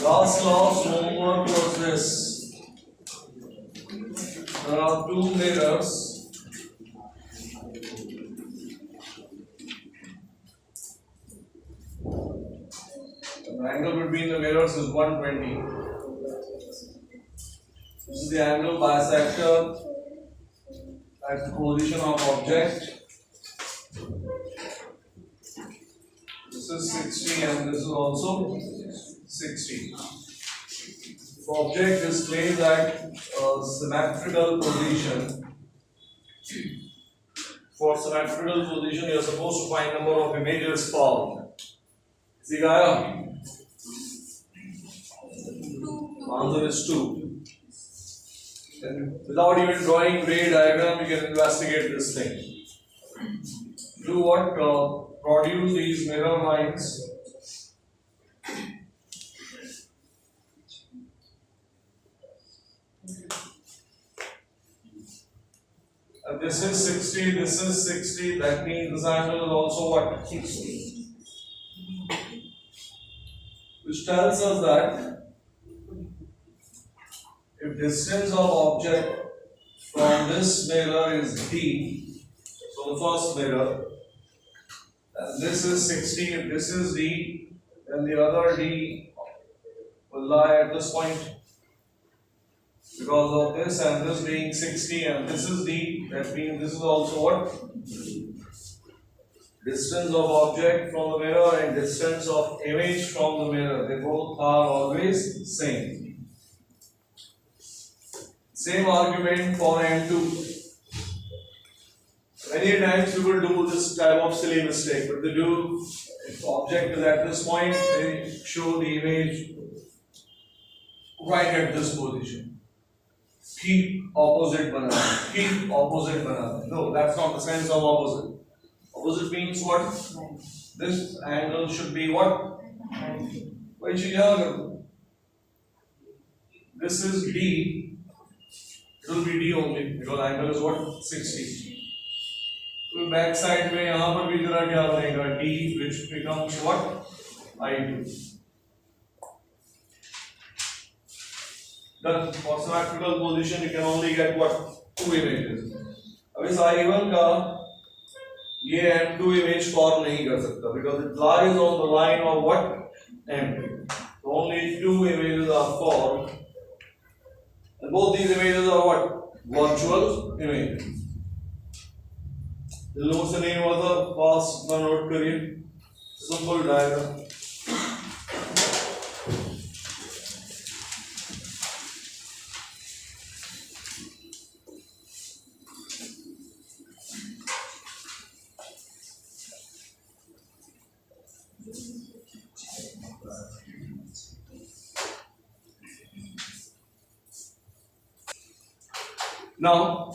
Last class homework was this. There are two mirrors. The angle between the mirrors is 120. This is the angle bisector at the position of object. This is 60 and this is also 60. If object is placed at a symmetrical position, for symmetrical position you are supposed to find number of images formed. See Gaya? Answer is 2. Then without even drawing ray diagram, you can investigate this thing. Do what? Produce these mirror lines. And this is 60, this is 60, that means this angle is also what? 60. Which tells us that if distance of object from this mirror is D, so the first mirror, and this is 60, if this is D, then the other D will lie at this point. Because of this and this being 60 and this is D, that means this is also what? Distance of object from the mirror and distance of image from the mirror, they both are always same. Same argument for M2. Many times people do this type of silly mistake, but they do, if object is at this point, they show the image right at this position. Keep opposite banana. Keep opposite banana. No, that's not the sense of opposite. Opposite means what? This angle should be what? This is D. It will be D only because angle is what? 60. तो back side में यहाँ पर भी जरा क्या बनेगा? D, which becomes what? I2. Then for symmetrical position you can only get what? 2 images. अब इस I1 का ये M2 image form नहीं कर सकता because it lies on the line of what? M2. So only 2 images are formed. And both these images are what? Virtual images. The लोगों से नहीं हुआ था पास में नोट करिए simple diagram. Now,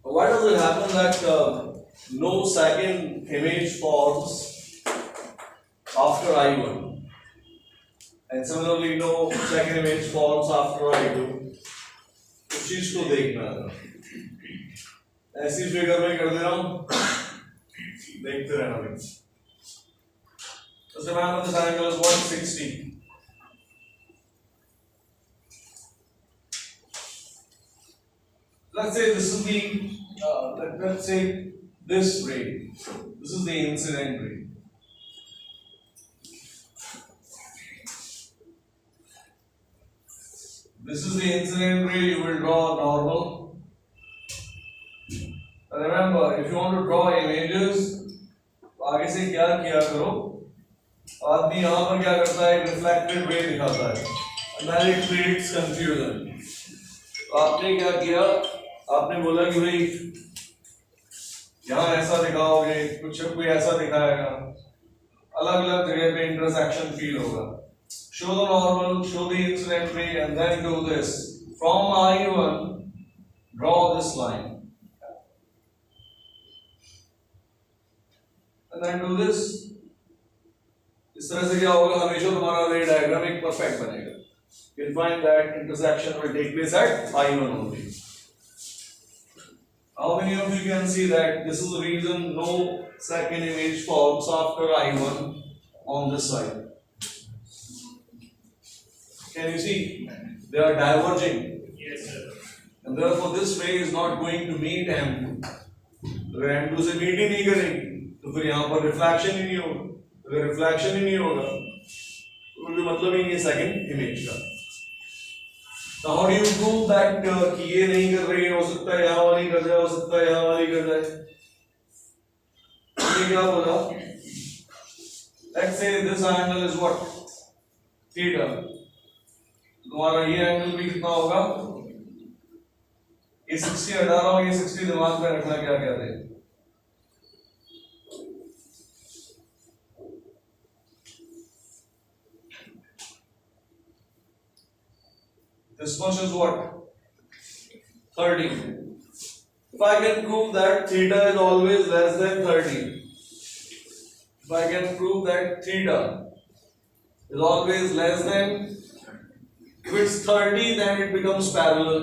why does it happen that no second image forms after I1 and similarly no second image forms after I2? उस चीज को देखना है, ऐसी फिगर में कर दे रहा हूँ, देखते रहना भाई. So remember this angle is 160. Let's say this is the, let's say this ray. This is the incident ray. This is the incident ray, you will draw normal. And remember, if you want to draw images, आगे से क्या किया करो? आदमी यहाँ पर क्या करता है? Reflected ray दिखाता है. And then it creates confusion. आपने क्या किया? आपने बोला कि भाई यहाँ ऐसा दिखाओगे, कुछ कोई ऐसा दिखाएगा, अलग-अलग जगह पे इंटरसेक्शन फील होगा. Show the normal, show the incident ray, and then do this. From I1, draw this line, and then do this. इस तरह से क्या होगा? हमेशा तुम्हारा रे डायग्राम एक परफेक्ट बनेगा. You'll find that intersection will take place at I1 only. How many of you can see that this is the reason no second image forms after I1 on this side? Can you see? They are diverging. Yes, sir. And therefore this ray is not going to meet M2. अगर M2 से meet ही नहीं करेगी तो फिर यहाँ पर reflection ही नहीं होगा. अगर रिफ्लेक्शन ही नहीं होगा तो कोई मतलब ही नहीं है सेकंड इमेज का. Now how do you prove that कि ये नहीं कर रही है, हो सकता है यहाँ वाली कर जाए, हो सकता है यहाँ वाली कर जाए. ये क्या बोला? Let's say this angle is what? Theta. तुम्हारा ये एंगल भी कितना होगा? ये 60 हटा रहा हूँ, ये 60 दिमाग में रखना क्या कहते हैं. This much is what? 30. If I can prove that theta is always less than 30, if I can prove that theta is always less than, if it's 30 then it becomes parallel.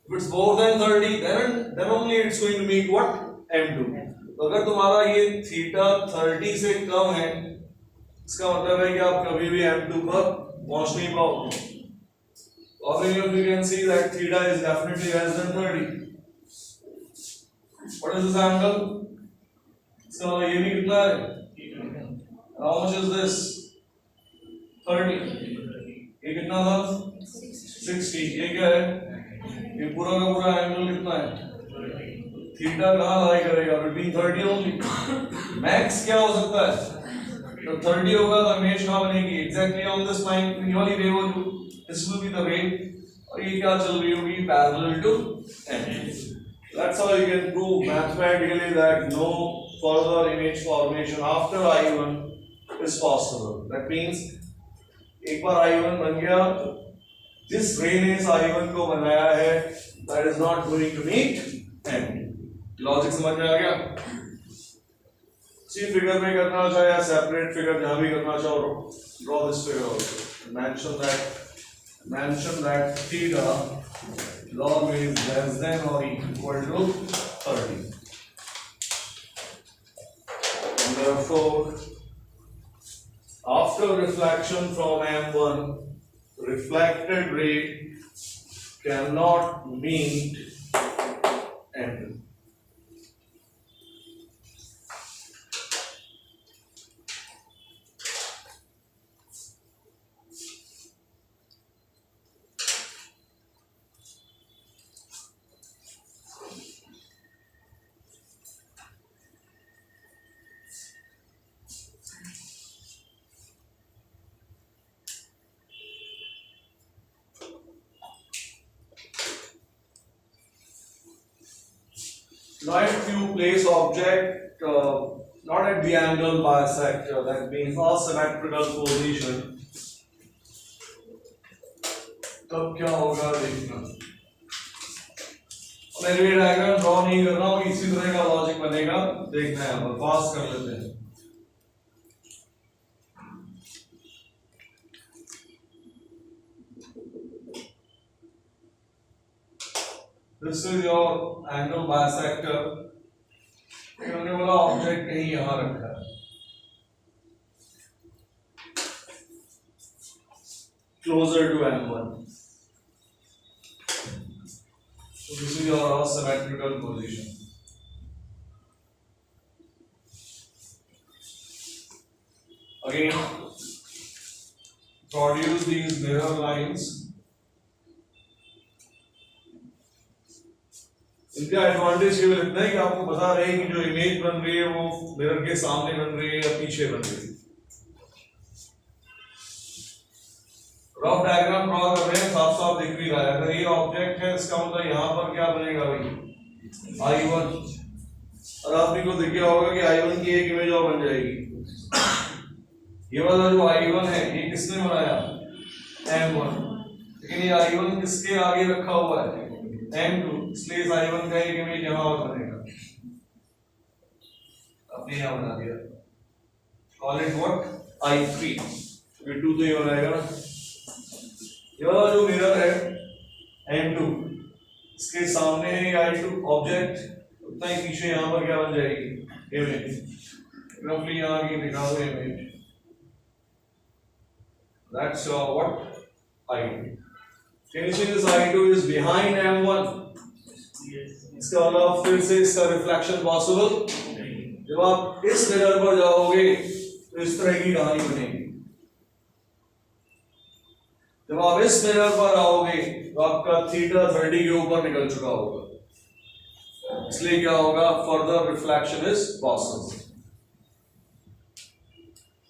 If it's more than 30 then only it's going to make what? M2. तो अगर तुम्हारा ये theta 30 से कम है, इसका मतलब है कि आप कभी भी M2 पर पहुंच नहीं पाओगे. Obviously you can see that theta is definitely less than 30. What is this angle? इसका मतलब ये भी कितना है? How much is this? 30. ये कितना था? 60. ये क्या है? ये पूरा का पूरा एंगल कितना है? थीटा कहाँ लाई करेगा? Between 30 only. Max क्या हो सकता है? तो 30 होगा तो इमेज कहाँ बनेगी? Exactly on this line. ये वाली ray वो जो this will be the ray. और ये क्या चल रही होगी? Parallel to M. That's how you can prove mathematically that no further image formation after I1 is possible. That means एक बार I1 बन गया, जिस ray ने इस I1 को बनाया है, that is not going to meet M. Logic समझ में आ गया? इसी फिगर में करना चाहे या सेपरेट फिगर जहां भी करना चाहो, draw this figure also. Mention that theta is always less than or equal to 30. And therefore, after reflection from M1, reflected ray cannot meet M2. Now if you place object not at the angle bisector, that means asymmetrical position, तब क्या होगा देखना. मैं रे diagram draw नहीं कर रहा हूँ, इसी तरह का लॉजिक बनेगा, देखना है. यहाँ पर पास कर लेते हैं. This is your angle bisector. हमने बोला ऑब्जेक्ट कहीं यहाँ रखा है. Closer to M1. So this is your symmetrical position. Again, produce these mirror lines. इनका एडवांटेज केवल इतना है कि आपको बता रहे हैं कि जो इमेज बन रही है वो मिरर के सामने बन रही है या पीछे बन रही है. रफ डायग्राम ड्रॉ कर रहे हैं, साफ साफ दिख भी रहा है. अगर ये ऑब्जेक्ट है, इसका मतलब यहाँ पर क्या बनेगा भाई? I1. और आपने को दिख गया होगा कि I1 की एक इमेज और बन जाएगी. ये वाला जो I1 है, ये किसने बनाया? M1. लेकिन ये I1 किसके आगे रखा हुआ है? M2. इसलिए I1 का एक इमेज यहाँ और बनेगा. आपने यहाँ बना दिया. Call it what? I3. ये 2 तो ये बनाएगा ना. ये वाला जो मिरर है M2, इसके सामने है I2 ऑब्जेक्ट, उतना ही पीछे यहाँ पर क्या बन जाएगी इमेज, रफली यहाँ की दिखा दो image, that's what I2. Can you see this I2 is behind M1? इसका मतलब फिर से इसका रिफ्लेक्शन पॉसिबल, जब आप इस मिरर पर जाओगे तो इस तरह की कहानी बनेगी, जब आप इस मिरर पर आओगे तो आपका थीटा 30 के ऊपर निकल चुका होगा, इसलिए क्या होगा, फर्दर रिफ्लेक्शन इज पॉसिबल,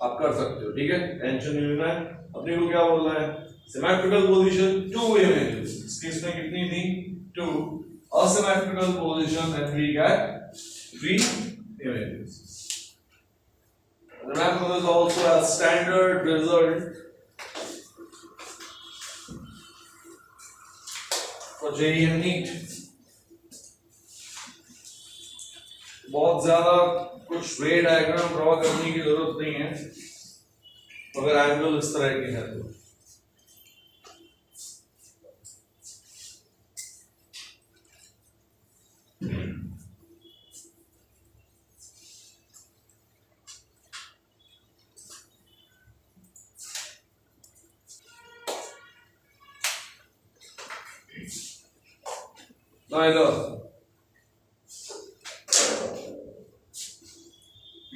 आप कर सकते हो, ठीक है, टेंशन नहीं लेना है। अपने को क्या बोलना है, सिमेट्रिकल पोजीशन टू इमेजेस, इस केस में कितनी थी, to, asymmetrical position and we get 3 images. Remember this also a standard result for JEE and NEET. बहुत ज्यादा कुछ वे डायग्राम ड्रॉ करने की जरूरत नहीं है, अगर एंगल इस तरह के है तो।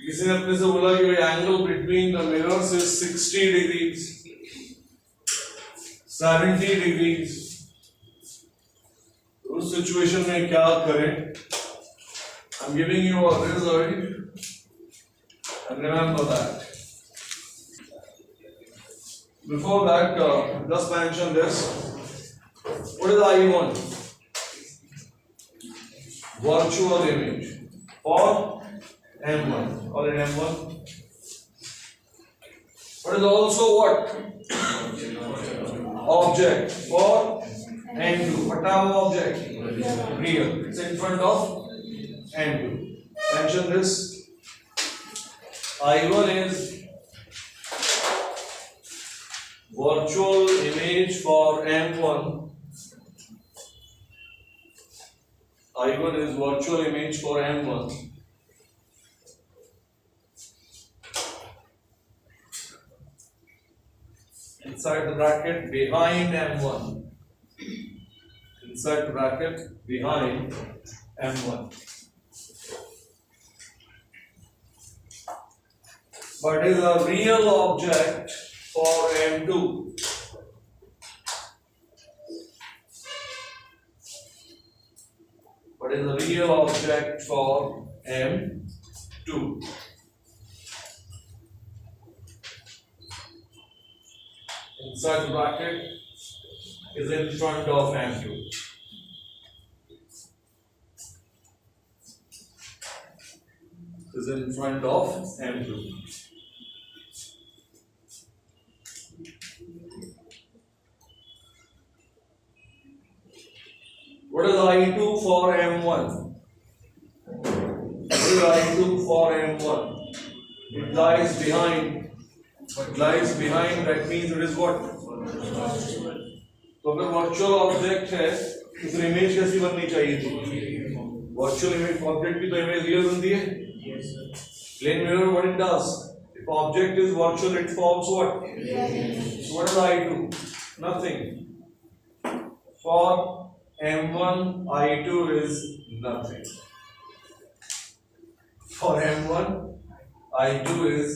किसी ने अपने से बोला कि भाई angle between the mirrors is 60 degrees, 70 degrees, उस सिचुएशन में क्या करें? I am giving you a result and remember that. Before that, just mention this. What is I1? Virtual image for M1. Call it M1. What is also what? Object for M2. What type of object? Real. It's in front of M2. Mention this. I1 is virtual image for M1. I1 is virtual image for M1. Inside the bracket behind M1. Inside the bracket behind M1. But is a real object for M2. What is a real object for M2? Inside the bracket is in front of M2. Is in front of M2. What is I2 for M1? What is I2 for M1? It lies behind. What lies behind, that means it is what? तो अगर virtual object है तो फिर image कैसी बननी चाहिए थी? Virtual image object की तो इमेज रियल बनती है. Plane mirror, what it does? If object is virtual, it forms what? So what is I2? Nothing. For M1, I2 is nothing. For M1, I2 is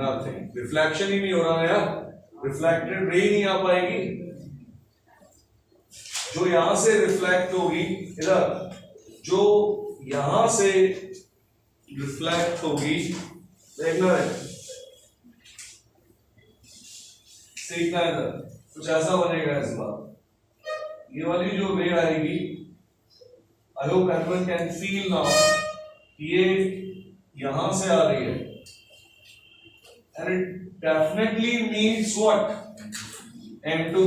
nothing. Reflection ही नहीं हो रहा है यार, reflected ray नहीं आ पाएगी. जो यहां से रिफ्लेक्ट होगी इधर, जो यहां से रिफ्लेक्ट होगी, देखना है, सीखना है इधर, कुछ ऐसा बनेगा इस बार. ये वाली जो रे आएगी, I hope everyone can feel now, ये यहां से आ रही है and it definitely meets what? M2.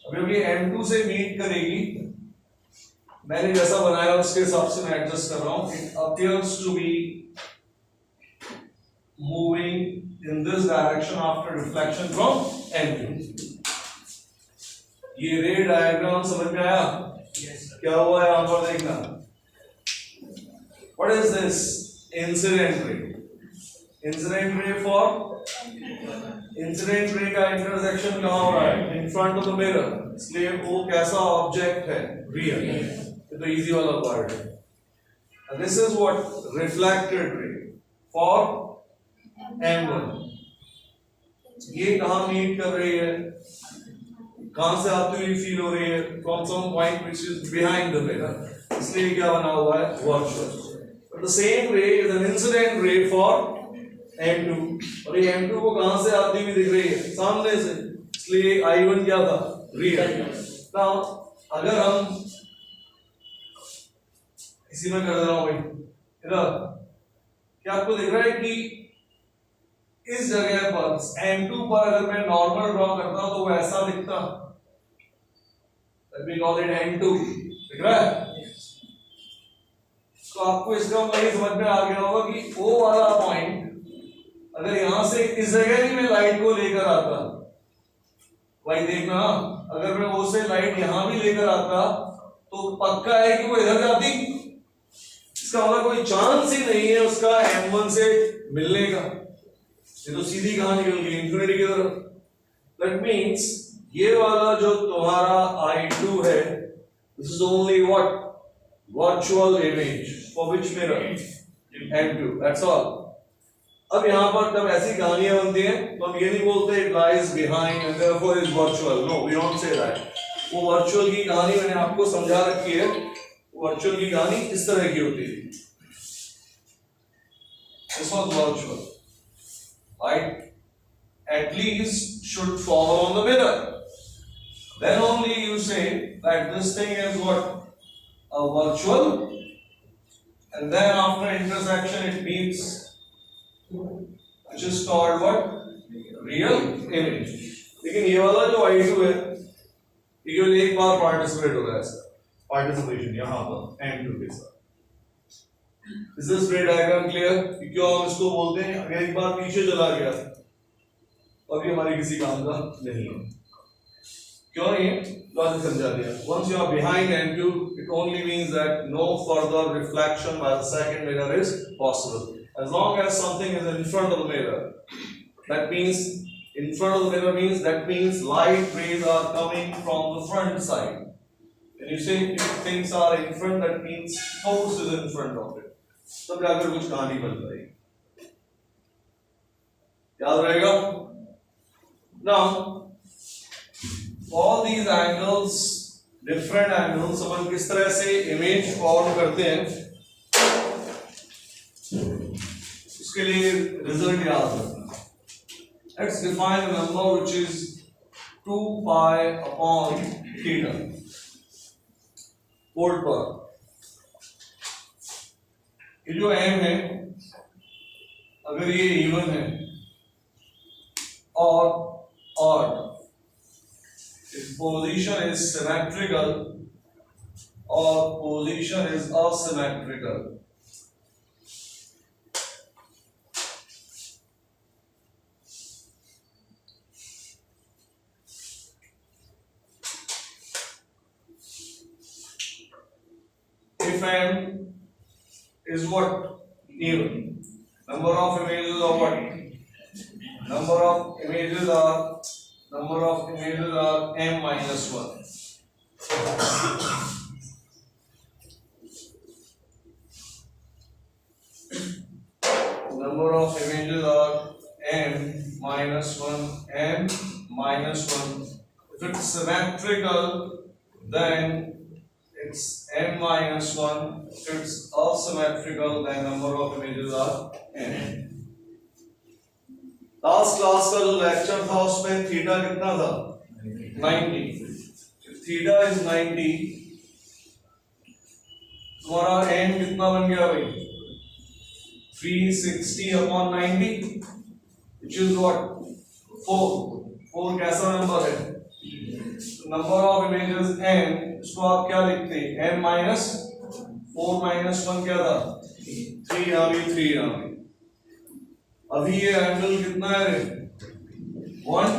अभी M2 से मीट करेगी, मैंने जैसा बनाया उसके हिसाब से मैं एडजस्ट कर रहा हूं. It appears to be moving in this direction after reflection from M2. ये रे डायग्राम समझ में आया? क्या हुआ है यहां पर देखना, what is this, incident ray, incident ray for, incident ray का इंटरसेक्शन कहां हो रहा है, in front of the mirror, इसलिए वो कैसा ऑब्जेक्ट है, रियल, ये तो इजी वाला पार्ट है। This is what reflected ray for M1, ये कहां मीट कर रही है, कहां से आती हुई फील हो रही है, from some point which is behind the mirror, इसलिए क्या बना हुआ है, virtual. But the same ray is an incident ray for M2, और ये M2 को कहां से आती हुई दिख रही है, सामने से, इसलिए I1 क्या था, रियल। नाउ अगर हम इसी में कर दे रहा हूं भाई, इधर क्या आपको दिख रहा है कि इस जगह पर M2 पर अगर मैं नॉर्मल ड्रॉ करता तो वो ऐसा दिखता, let me call it N2, दिख रहा है? तो आपको इसका मतलब समझ में आ गया होगा कि O वाला पॉइंट अगर यहां से इस जगह भी मैं लाइट को लेकर आता, भाई देखना, अगर मैं O से लाइट यहां भी लेकर आता तो पक्का है कि वो इधर जाती, इसका मतलब कोई चांस ही नहीं है उसका M1 से मिलने का, ये तो सीधी कहां निकल गई, इंफिनिटी की तरफ। दैट मींस ये वाला जो तुम्हारा I2 है, this is only what, virtual image for which mirror, M2, that's all. अब यहां पर जब ऐसी कहानियां बनती हैं तो हम ये नहीं बोलते it lies behind and therefore is virtual, no we don't say that. वो वर्चुअल की कहानी मैंने आपको समझा रखी है, वर्चुअल की कहानी इस तरह की होती है, this was virtual, light at least should fall on the mirror, then only you say that this thing is what, a virtual, and then after intersection it meets, which is called what, real image। लेकिन ये वाला जो I2 है ये केवल एक बार participate हो रहा है, इसका पार्टिसिपेशन यहाँ पर M2 के साथ। Is this ray diagram clear? क्यों हम इसको बोलते हैं, अगर एक बार पीछे चला गया अभी हमारे किसी काम का नहीं है, क्यों नहीं है, लॉजिक समझा दिया। Once you are behind M2, it only means that no further reflection by the second mirror is possible. As long as something is in front of the mirror, that means in front of the mirror means that means light rays are coming from the front side. When you say if things are in front, that means source is in front of it. तब जाकर कुछ कहानी बन पाएगी, याद रहेगा। Now all these angles, different angles, अपन किस तरह से इमेज फॉर्म करते हैं उसके लिए रिजल्ट याद रखना। Let's define a number which is 2 pi upon theta volt पर। ये जो m है अगर ये इवन है और if position is symmetrical or position is asymmetrical, if m is what, even, number of images are what, number of images are m minus 1, number of images are m minus 1, m minus 1. If it's symmetrical then it's m minus 1. If it's asymmetrical then number of images are n. Last class का जो lecture था उसमें theta कितना था, 90। Theta is 90, तुम्हारा n कितना बन गया भाई, 360 upon 90, which is what, 4। 4 कैसा नंबर है, नंबर ऑफ इमेजेस n, इसको आप क्या लिखते हैं, n माइनस 4 माइनस 1 क्या था, 3 यहाँ भी 3 यहाँ भी। अभी ये एंगल कितना है, 1,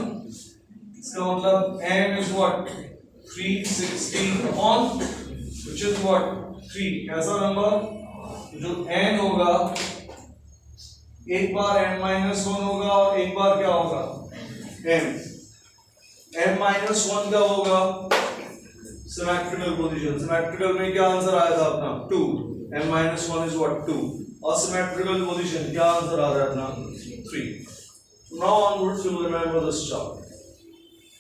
इसका मतलब m is what, 360 upon which is what 3 कैसा नंबर जो n होगा एक बार n minus 1 होगा और एक बार क्या होगा m m minus 1 का होगा symmetrical position symmetrical में क्या आंसर आया था अपना 2 m minus 1 is what 2 और symmetrical position क्या आंसर आ रहा है अपना 3 now onwards you will remember this chart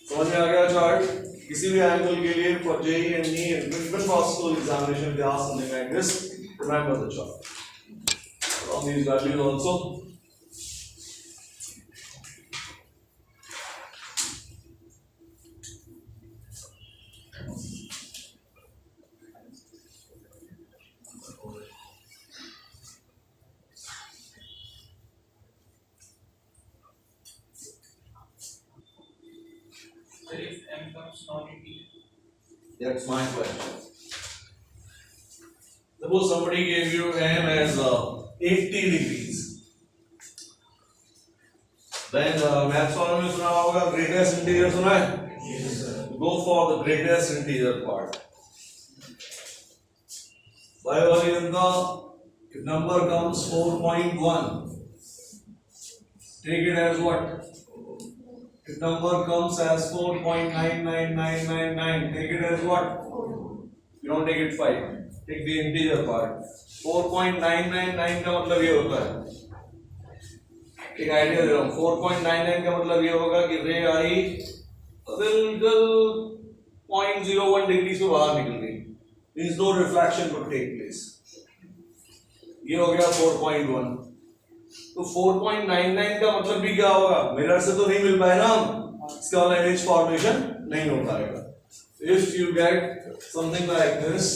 समझ में आ गया चार्ट किसी भी एंगल के लिए for JEE and NEE even possible examination they ask something like this remember the chart from these values also if m comes non-integer? that's my question suppose somebody gave you m as 80 degrees then maths वालों में सुना होगा greatest integer सुना है Yes, sir. go for the greatest integer part by वाली इनका if number comes 4.1 take it as what if number comes as 4.99999 take it as what you don't take it 5 take the integer part 4.999 का मतलब ये होता है एक idea दे रहा हूँ 4.99 का मतलब ये होगा कि रे आई बिल्कुल 0.01 डिग्री से बाहर निकल गई means no reflection could take place ये हो गया 4.1 तो 4.99 का मतलब भी क्या होगा मिरर से तो नहीं मिल पाए ना इसका वाला इमेज फॉर्मेशन नहीं हो पाएगा if you get something like this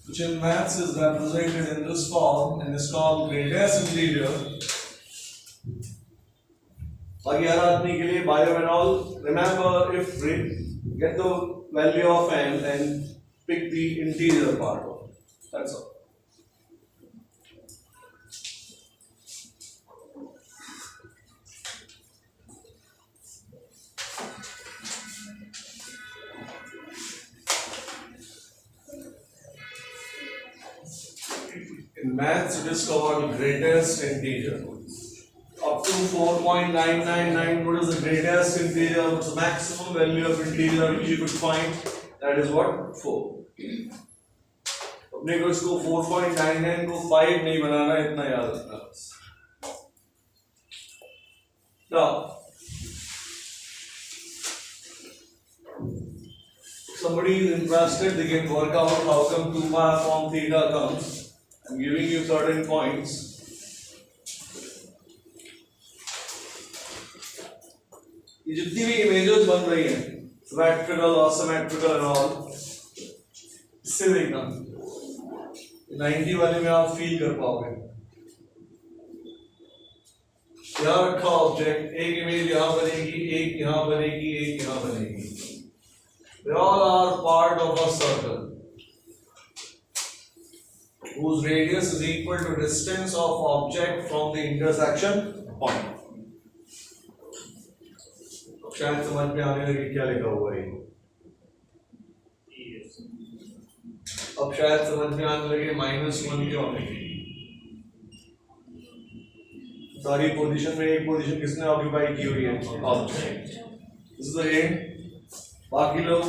which in maths is represented in this form and is called greatest integer बाकी हर आदमी के लिए बायोमेनॉल remember if get the value of n and pick the integer part of it that's all in maths it is called greatest integer up to 4.999 what is the greatest integer what's the maximum value of integer which you could find that is what 4 अपने को इसको 4.99 को 5 नहीं बनाना इतना याद रखना बस now somebody is interested they can work out how come 2 pi upon theta comes I'm giving you certain points ये जितनी भी इमेजेस बन रही हैं symmetrical और symmetrical and all इससे देखना 90 वाले में आप फील कर पाओगे यहाँ रखा ऑब्जेक्ट एक इमेज यहाँ बनेगी एक यहाँ बनेगी एक यहाँ बनेगी they all are part of a circle whose radius is equal to distance of object from the intersection point शायद समझ में आने लगे क्या लिखा हुआ है अब शायद समझ में आने लगे -1 क्यों नहीं सारी पोजीशन में एक पोजीशन किसने ऑक्यूपाई की हुई है object this is the end बाकी लोग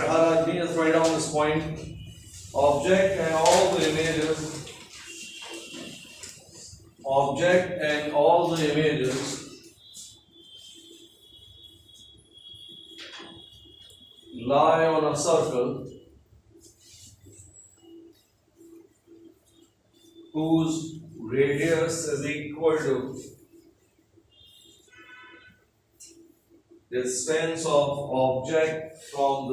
हर आदमी just write down this point object and all the images lie on a circle whose radius is equal to distance of object from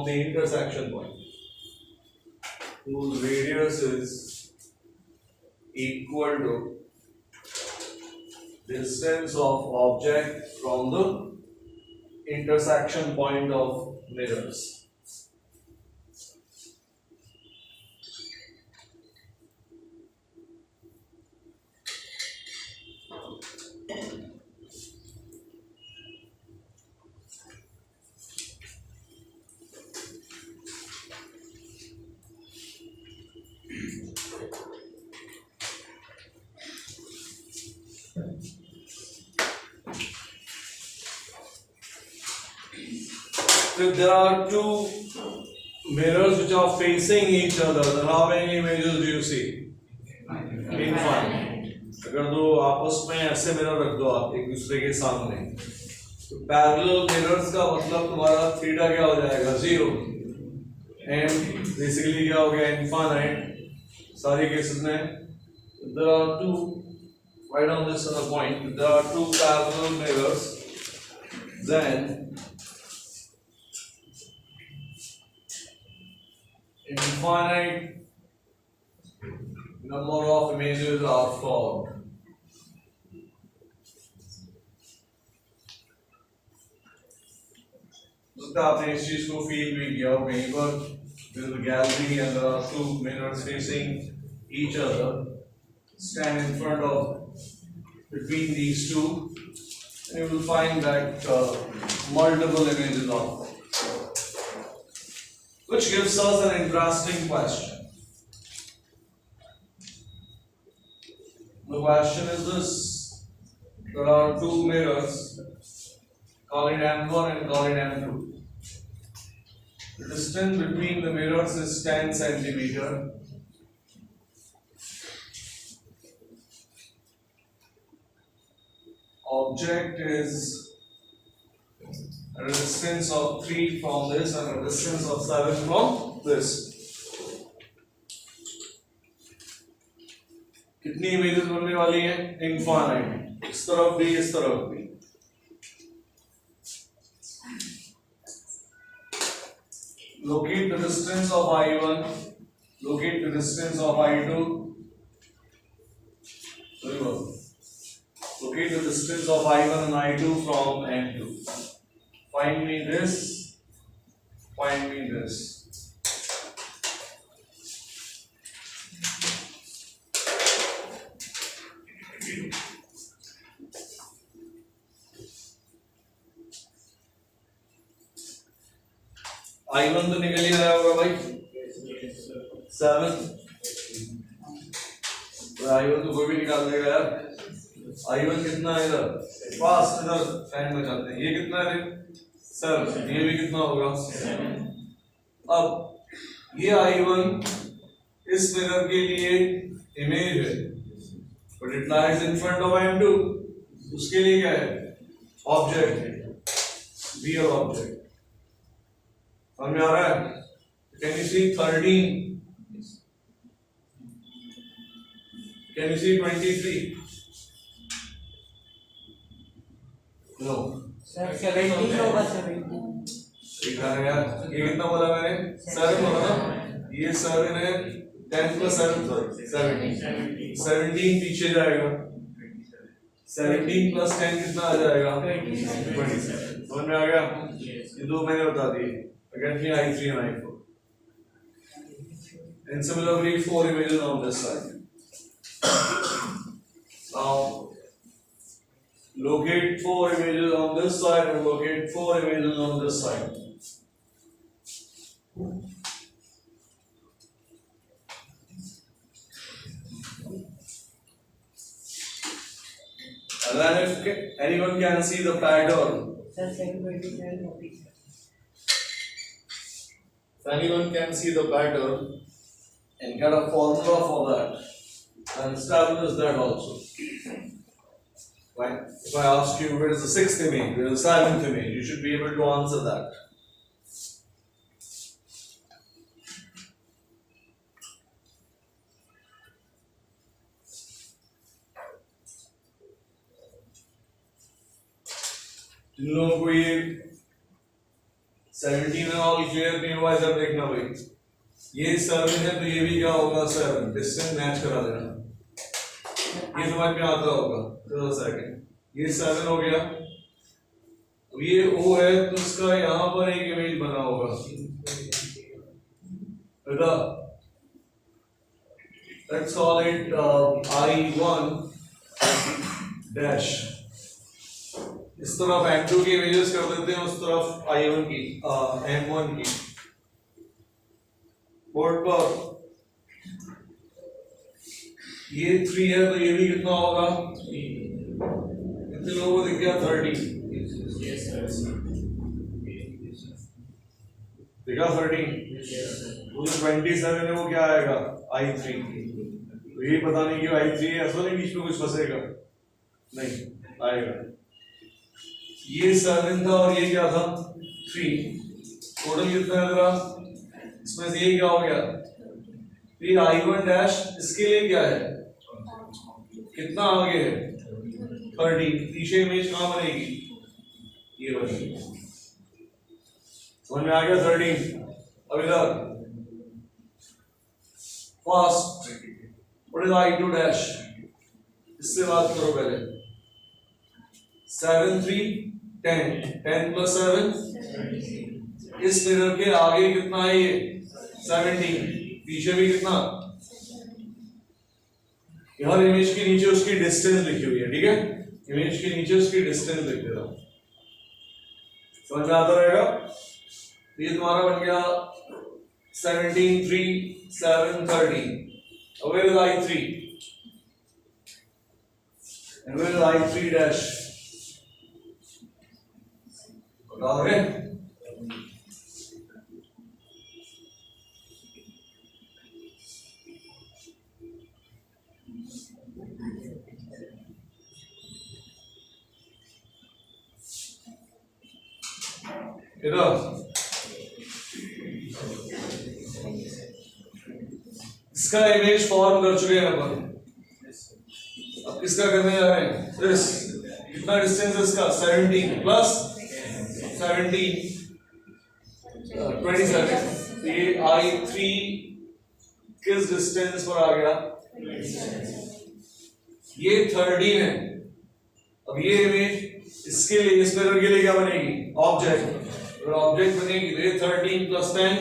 the intersection point whose radius is equal to distance of object from the intersection point of mirrors. So if there are two mirrors which are facing each other, then how many images do you see? Infinite. अगर दो आपस में ऐसे mirror रख दो आप एक दूसरे के सामने, तो पैरेलल मिरर्स का मतलब तुम्हारा थीटा क्या हो जाएगा? 0. एंड बेसिकली क्या हो गया? इनफाइनाइट सारे केसेस में. There are two. Write down this other point. If there are two parallel mirrors, then infinite number of images are formed. तो आपने इस चीज को फील भी किया हो कहीं पर. There is a gallery and there are two mirrors facing each other. Stand in front of between these two, and you will find that multiple images are formed. Which gives us an interesting question. The question is this: there are two mirrors, call it M1 and call it M2. The distance between the mirrors is 10 centimeter. Object is a distance of 3 from this and a distance of 7 from this. कितनी images बनने वाली है? Infinite. इस तरफ भी इस तरफ भी. Locate the distance of I1. Locate the distance of I2. Very well. Locate the distance of I1 and I2 from N2. Find me this. Find me this. I1 तो निकल ही आया होगा भाई. 7. तो I1 तो कोई भी निकाल देगा यार. I1 कितना है इधर? फास्ट इधर टाइम बचाते हैं. ये कितना है? 7. ये भी कितना होगा? 7. अब ये I1 इस मिरर के लिए इमेज है, but it lies in front of M2. उसके लिए क्या है? ऑब्जेक्ट है. Real object. समझ में आ रहा है? Can you see 13? Can you see 23? No. Sir 17 होगा. 17 ठीक है यार. ये कितना बोला मैंने? 7 बोला ना. ये 7 है. 10 plus 7 17. 17 पीछे जाएगा. 17 plus 10 कितना आ जाएगा? 27. समझ में आ गया? ये दो मैंने बता दिए. Get me I3 and I4. And similarly 4 images on this side. Now locate 4 images on this side and locate 4 images on this side. And then if anyone can see the pattern. Sir 727 होगी. If anyone can see the pattern and get a formula for that, and establish that also. Right? If I ask you where is the 6th image, where is the 7th image, you should be able to answer that. जिन लोगों को ये 17 में all clear नहीं हुआ इधर देखना भाई. ये 7 है तो ये भी क्या होगा? 7. डिस्टेंस मैच करा देना. ये समझ में आता होगा. चलो सेकंड. ये 7 हो गया. तो ये O है तो इसका यहाँ पर एक इमेज बना होगा. बेटा let's call it I1 dash. इस तरफ M2 की इमेजेस कर देते हैं, उस तरफ I1 की M1 की. बोर्ड पर ये 3 है तो ये भी कितना होगा? कितने लोगों को दिख गया? 30. देखा 13 वो जो 27 है वो क्या आएगा I3 तो ये पता नहीं कि I3 है ऐसा नहीं बीच में कुछ फंसेगा नहीं आएगा ये 7 था और ये क्या था 3 टोटल कितना है तेरा इसमें से ये क्या हो गया ये I1 डैश इसके लिए क्या है कितना आगे है 30 पीछे इमेज कहाँ बनेगी ये बनेगी समझ में आ गया 13 अब इधर fast what is I2 dash इससे बात करो पहले 7 3 10 10 प्लस 7 इस मिरर के आगे कितना है ये 17 पीछे भी कितना हर इमेज के नीचे उसकी डिस्टेंस लिखी हुई है ठीक है इमेज के नीचे उसकी डिस्टेंस लिख दे रहा हूं समझ में आता रहेगा ये तुम्हारा बन गया 17 3 7 13 अब where is I3 and where is I3 dash बताओगे इधर इसका इमेज फॉर्म कर चुके हैं अपन अब किसका करने जा रहे हैं दिस कितना डिस्टेंस है इसका 17 प्लस 17 27 तो ये I3 किस डिस्टेंस पर आ गया ये 13 है अब ये इमेज इसके लिए इस मिरर के लिए क्या बनेगी ऑब्जेक्ट अगर ऑब्जेक्ट बनेगी तो ये 13 प्लस 10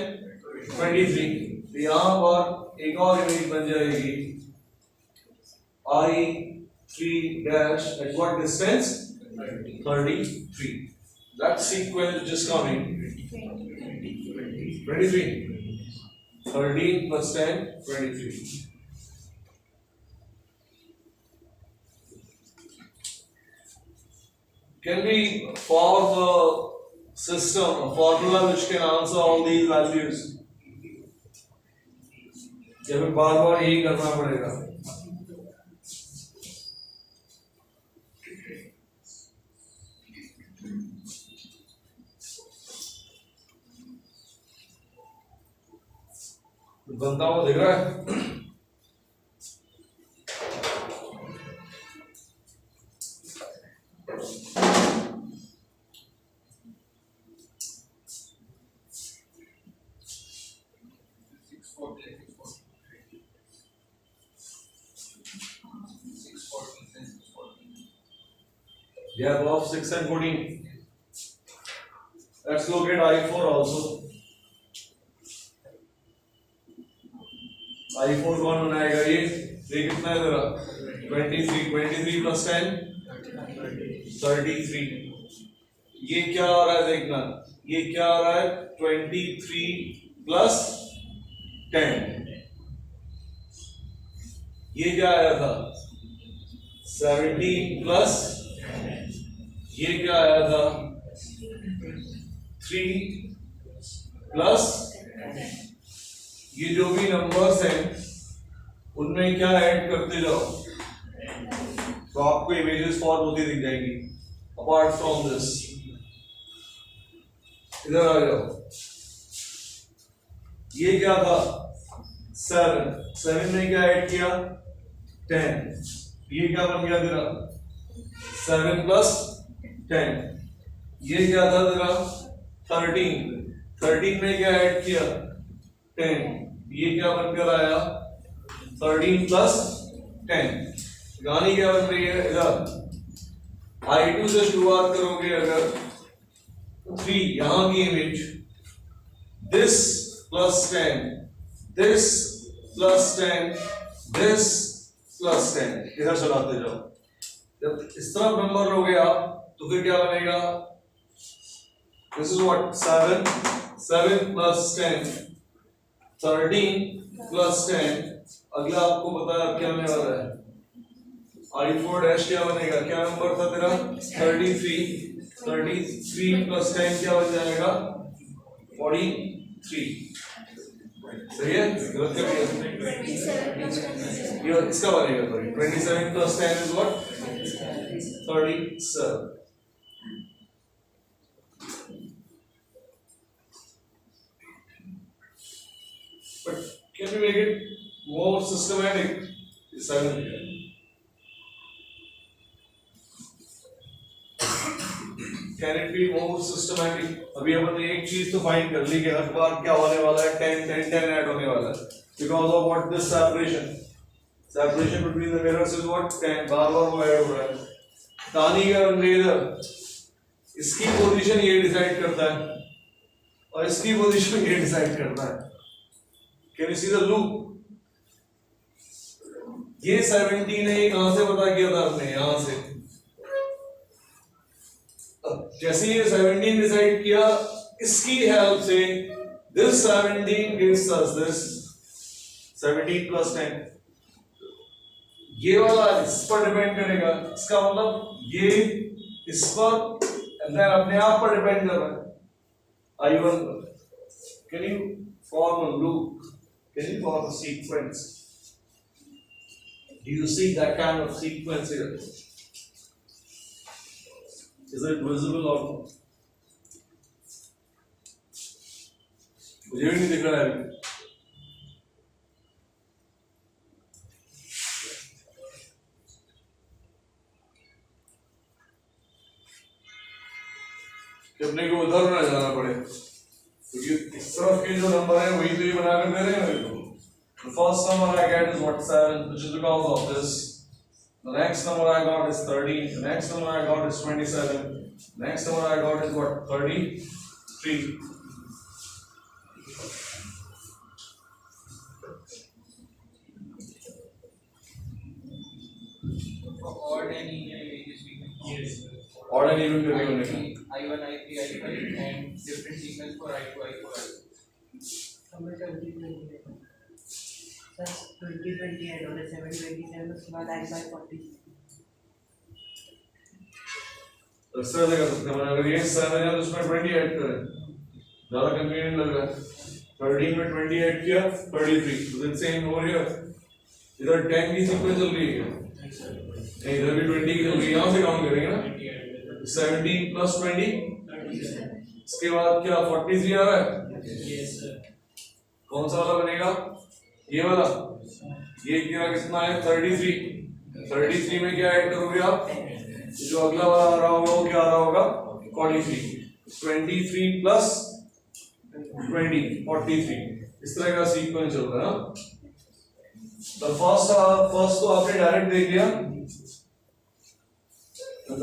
23 तो यहां पर एक और इमेज बन जाएगी I3 dash at what distance 33 that sequence just coming 23 13 plus 10 23 can we form a system, a formula which can answer all these values? या फिर बार बार यही करना पड़ेगा बनता हुआ दिख रहा है gap of 6 and 14 let's look at I4 also I4 कौन बनाएगा ये कितना है तेरा 23 plus 10 33 ये क्या आ रहा है देखना ये क्या आ रहा है 23 plus 10 ये क्या आया था 17 plus ये क्या आया था 3 प्लस ये जो भी नंबर्स हैं उनमें क्या ऐड करते जाओ तो आपको इमेजेस फॉर्म होती दिख जाएंगी अपार्ट फ्रॉम दिस इधर आ जाओ ये क्या था 7 में क्या ऐड किया 10 ये क्या बन गया तेरा 7 प्लस 10 ये क्या था तेरा 13 में क्या ऐड किया 10 ये क्या बनकर आया 13 प्लस 10 गानी क्या बन रही है इधर I2 से शुरुआत करोगे अगर 3 यहां की image this plus 10 this plus 10 this plus 10 इधर चलाते जाओ जब इस तरफ नंबर लोगे आप तो फिर क्या बनेगा this is what 7 plus 10 13 plus 10 अगला आपको पता है क्या होने वाला है I4 डैश क्या बनेगा क्या नंबर था तेरा 33 plus 10 क्या बन जाएगा 43 सही है गलत कर दिया 27 plus 10 ये इसका बनेगा sorry 27 plus 10 is what 37 but can we make it more systematic 7 here can it be more systematic अभी अपन ने एक चीज तो फाइंड कर ली कि हर बार क्या होने वाला है 10 10 10 ऐड होने वाला है because of what this separation between the mirrors is what 10 बार-बार वो ऐड हो रहा है कहानी का लेयर इसकी पोजीशन ये डिसाइड करता है और इसकी पोजीशन ये डिसाइड करता है can you see the loop ये 17 है ये कहां से पता किया था हमने यहां से जैसे ये 17 डिसाइड किया इसकी हेल्प से this 17 gives us this 17 plus 10 ये वाला इस पर डिपेंड करेगा इसका मतलब ये इस पर अपने आप पर डिपेंड कर रहा है I1 can you form a loop can you form a sequence do you see that kind of sequence here is it visible or not मुझे भी नहीं दिख रहा है कि अपने को उधर ना जाना पड़े क्योंकि इस तरफ के जो नंबर है वही तो ये बना कर दे रहे हैं मेरे को the first number I get is what 7 which is because of this the next number I got is 13 the next number I got is 27 the next number I got is what 33 odd and even images we can form. Yes. odd and even करके बनेगा I1, I3, I5 and different sequence for I2, I4, I2. हमें 2020 sir 2020 add होने 727 उसके बाद आई bye 40 तो इस तरह से कर सकते हैं अगर ये 7 है तो उसमें 20 ऐड करें ज़्यादा कन्वीनियंट लग रहा है 13 में 20 ऐड किया 33 तो इट्स सेम ओवर हियर इधर 10 की सीक्वेंस चल रही है नहीं इधर भी 20 की चल रही है यहाँ से काउंट करेंगे ना 17 plus 20 इसके बाद क्या 43 आ रहा है Yes, sir. कौन सा वाला बनेगा ये वाला ये क्या कितना है 33 में क्या ऐड करोगे आप जो अगला वाला आ रहा होगा वो क्या आ रहा होगा 23 plus 20 43 इस तरह का सीक्वेंस चल रहा है तो फर्स्ट तो आपने डायरेक्ट देख लिया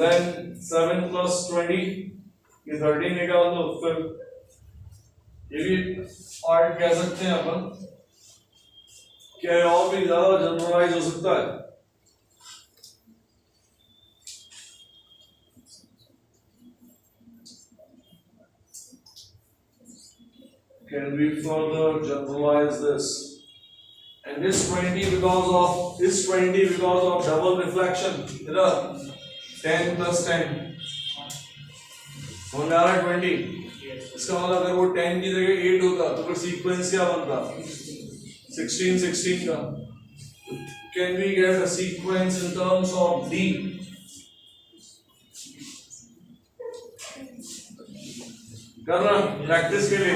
then 7 plus 20 ये 13 निकाल दो फिर ये भी आर्ट कह सकते हैं अपन क्या और भी ज्यादा जनरलाइज हो सकता है can we further generalize this and this 20 because of double reflection इधर 10 plus 10 हो रहा है 20 इसका मतलब अगर वो 10 की जगह 8 होता तो फिर सीक्वेंस क्या बनता 16 का can we get a sequence in terms of D करना प्रैक्टिस के लिए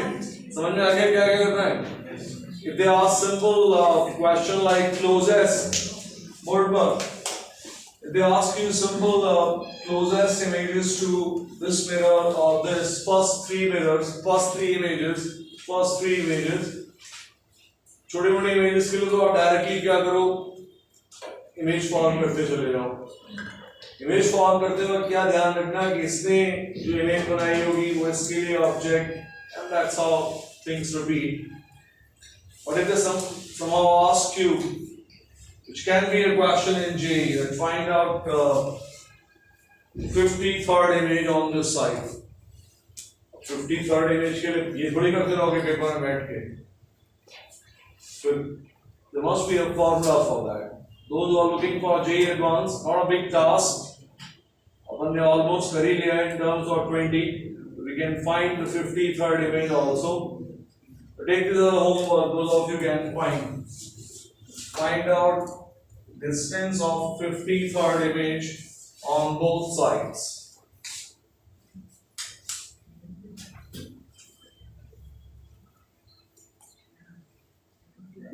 समझ में आ गया क्या क्या करना है if they ask simple question like closest board पर if they ask you simple closest images to this mirror or this first three images छोटे मोटे इमेजेस के लिए तो आप डायरेक्टली क्या करो इमेज फॉर्म करते चले जाओ इमेज फॉर्म करते वक्त क्या ध्यान रखना कि इसने जो इमेज बनाई होगी वो इसके लिए object and that's how things repeat What if they somehow ask you, which can be a question in JEE, that find out 53rd image on this side. 53rd image के लिए ये थोड़ी करते रहोगे पेपर में बैठ के. So there must be a formula for that. Those who are looking for JEE Advanced, not a big task. अपन ने almost कर ही लिया in terms of 20. We can find the 53rd image also. Take this as a homework. Those of you can find out distance of 53rd image on both sides.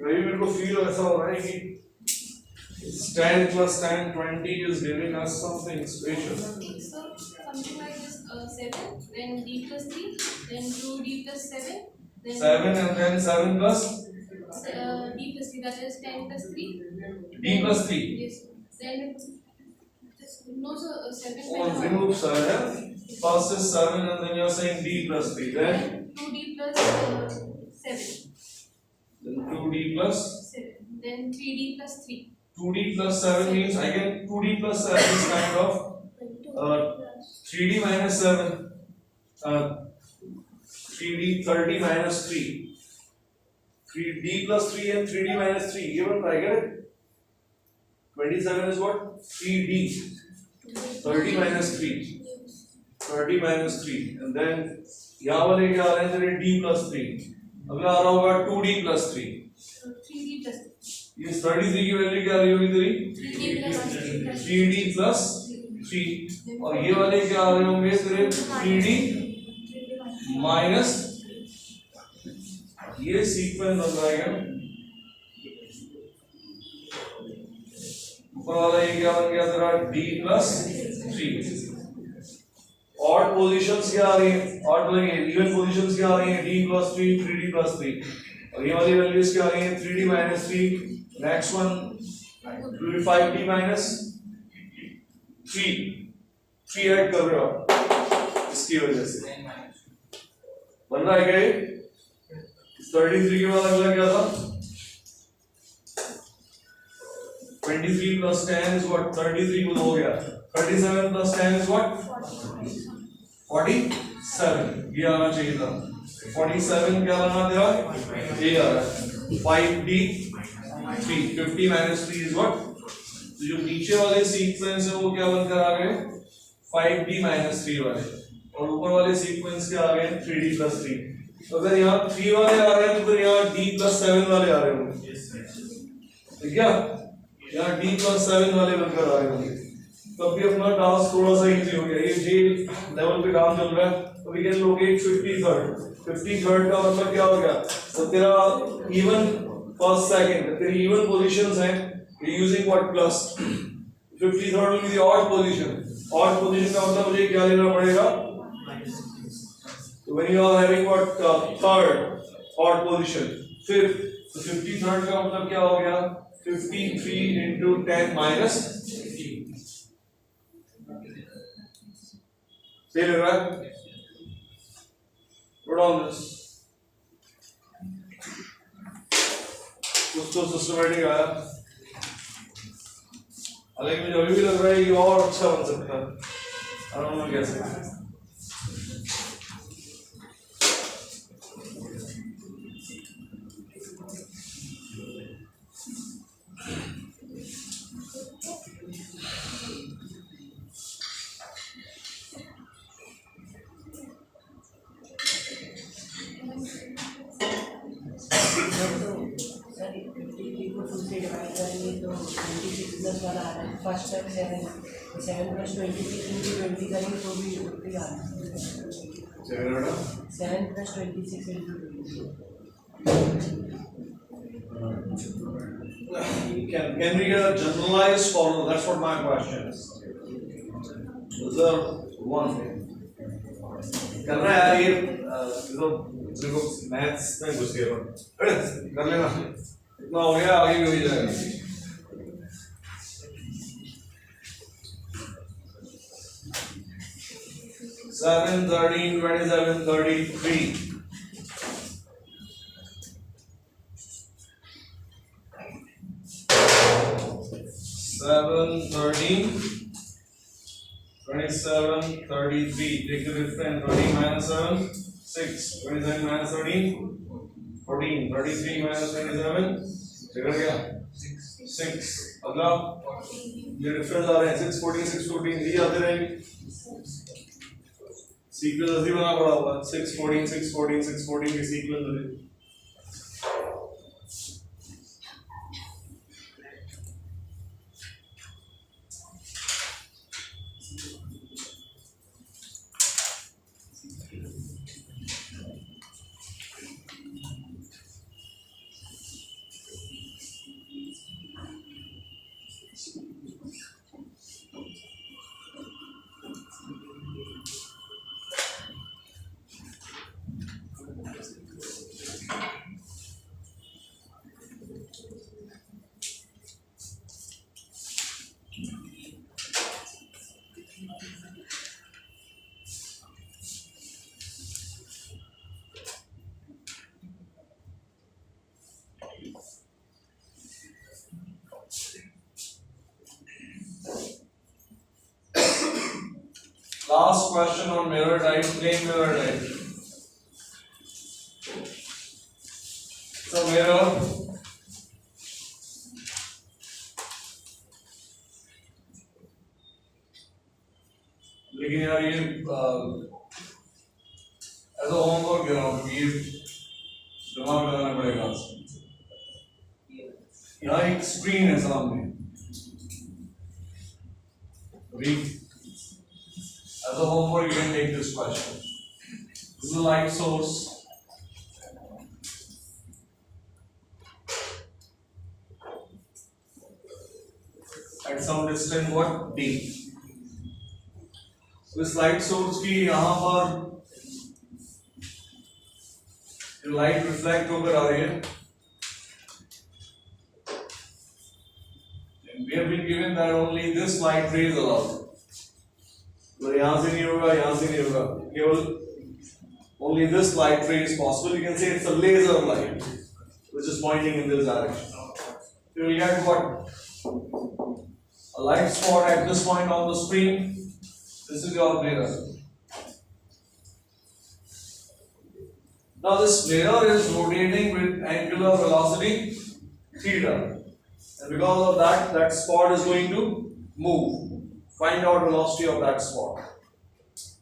Maybe मेरे को feel ऐसा हो रहा है कि 10 plus 10, 20 is giving us something special. So something like this, 7, then d plus 3, then 2d plus 7, then 7 and then 7 plus d plus 3, that is 10 plus 3. d plus 3. Yes. Then no, so 7 Oh, remove 7. First is 7 and then you're saying d plus 3. Then 2d plus 7. 2d plus 7. Then 3d plus 3. 2d plus 7 means I can 2d plus 7 is kind of 3d minus 7. 3d 30 minus 3. 3d plus 3 and 3d minus 3. Even I get it. 27 is what? 3d. 30 minus 3. 30 minus 3. And then यहाँ वाले क्या आ रहे हैं तेरे d plus 3. अगला आ रहा होगा 2d plus 3. 3d plus 3. ये 33 की वैल्यू क्या आ रही होगी तेरी? 3d plus 3. और ये वाले क्या आ रहे होंगे तेरे? 3d minus. ये सीक्वेंस बन जाएगा. ऊपर वाला ये क्या बन गया तेरा? d plus 3. ऑड पोजीशंस क्या आ रही हैं? ऑड बोलेंगे इवन पोजीशंस क्या आ रही हैं? d plus 3, 3d plus 3. और ये वाली वैल्यूज क्या आ रही हैं? 3d minus 3. Next one 5d minus 3. 3 add कर रहे हो इसकी वजह से बन रहा है क्या ये? 33 के बाद अगला क्या था? 23 plus 10 is what? 33 को हो गया. 37 plus 10 is what? 47. ये आना चाहिए था. 47 क्या बना तेरा? ये आ रहा है. 5d 3. 50 minus 3 is what? तो जो नीचे वाले सीक्वेंस है वो क्या बनकर आ गए? 5d minus 3 वाले. और ऊपर वाले सीक्वेंस क्या आ गए? 3d plus 3. तो अगर यहाँ 3 वाले आ रहे हैं तो फिर यहाँ d plus 7 वाले आ रहे होंगे. ठीक है? यहाँ d plus 7 वाले बनकर आ रहे होंगे. तो अभी अपना टास्क थोड़ा सा इजी हो गया. ये j लेवल पे काम चल रहा है. तो we can locate 53rd. 53rd का मतलब क्या हो गया? तो तेरा even first second तेरी even positions हैं. You're using what? Plus. 53rd will be the odd position. Odd position का मतलब मुझे क्या लेना पड़ेगा? So when you are having what? Third odd position. Fifth. So 53rd का मतलब क्या हो गया? 53 into 10 minus 15. सही लग रहा है? Put on this. कुछ तो सिस्टमैटिक आया. हालांकि मुझे अभी भी लग रहा है ये और अच्छा बन सकता है. I don't know कैसे. वाला आ रहा है. फर्स्ट स्टेप 7 plus 26 into 20 करेंगे तो भी 50 आ रहा है. 7 plus 26 into 20. Can we get a generalized formula? That's what my question is. Is there one thing? करना है यार ये देखो मैथ्स में घुस गए. अरे कर लेना. इतना हो गया आगे भी हो ही जाएगा. 7, 13, 27, 33. Seven, 13, 27, 33. Take the difference. 13 minus 7, 6. 27 minus 13, 14. 33 minus 27. Figure क्या? 6. अगला ये डिफरेंस आ रहे हैं. 6, 14, 6, 14. ये आते रहेंगे. सीक्वेंस ऐसे बना पड़ा होगा. 6, 14, 6, 14, 6, 14 के sequence Last question on mirror type, plane mirror type. So mirror, लेकिन यार ये ऐसा होमवर्क दे रहा हूँ क्योंकि ये दिमाग लगाना पड़ेगा। यहाँ एक स्क्रीन है सामने, अभी as a homework you can take this question. This is a light source. At some distance what? D. So इस light source की यहाँ पर जो light reflect होकर आ रही है, and we have been given that only this light ray is allowed. तो यहाँ से नहीं होगा, यहाँ से नहीं होगा, केवल only this light ray is possible. You can say it's a laser light which is pointing in this direction. You will get what? A light spot at this point on the screen. This is your mirror. Now this mirror is rotating with angular velocity theta, and because of that, that spot is going to move. Find out velocity of that spot.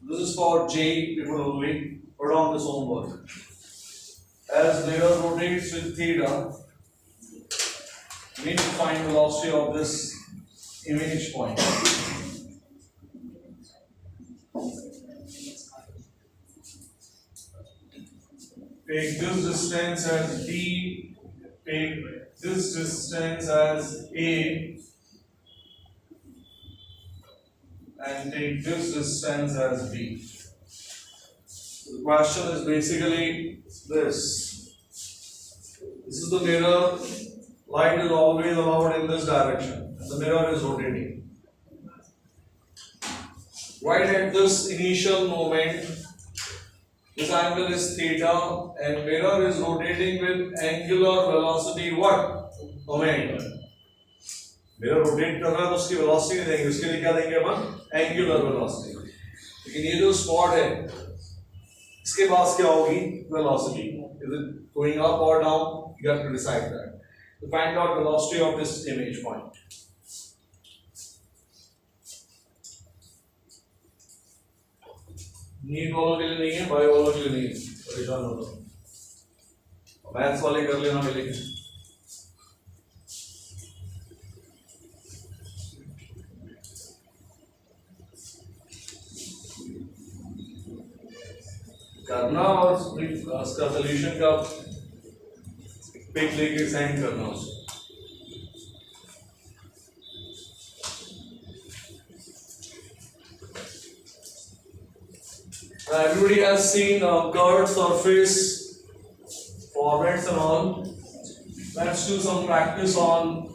This is for J people only. Put on this homework. As mirror rotates with theta, we need to find velocity of this image point. Take this distance as D, take this distance as A, and take this distance as B. So the question is basically this. This is the mirror. Light is always allowed in this direction. The mirror is rotating. Right at this initial moment, this angle is theta, and mirror is rotating with angular velocity what? Omega. Mirror rotate कर रहा है तो उसकी velocity देंगे, उसके लिए क्या देंगे अपन? Angular velocity. लेकिन ये जो spot है, इसके पास क्या होगी? Velocity. Is it going up or down? You have to decide that. To find out velocity of this image point. NEET वालों के लिए नहीं है, बायो वालों के लिए नहीं है, परेशान हो तो मैथ्स वाले कर लेना मिलेंगे। करना और उसका सॉल्यूशन का पिक लेके सेंड करना उसको। Everybody has seen curved surface, formats and all. Let's do some practice on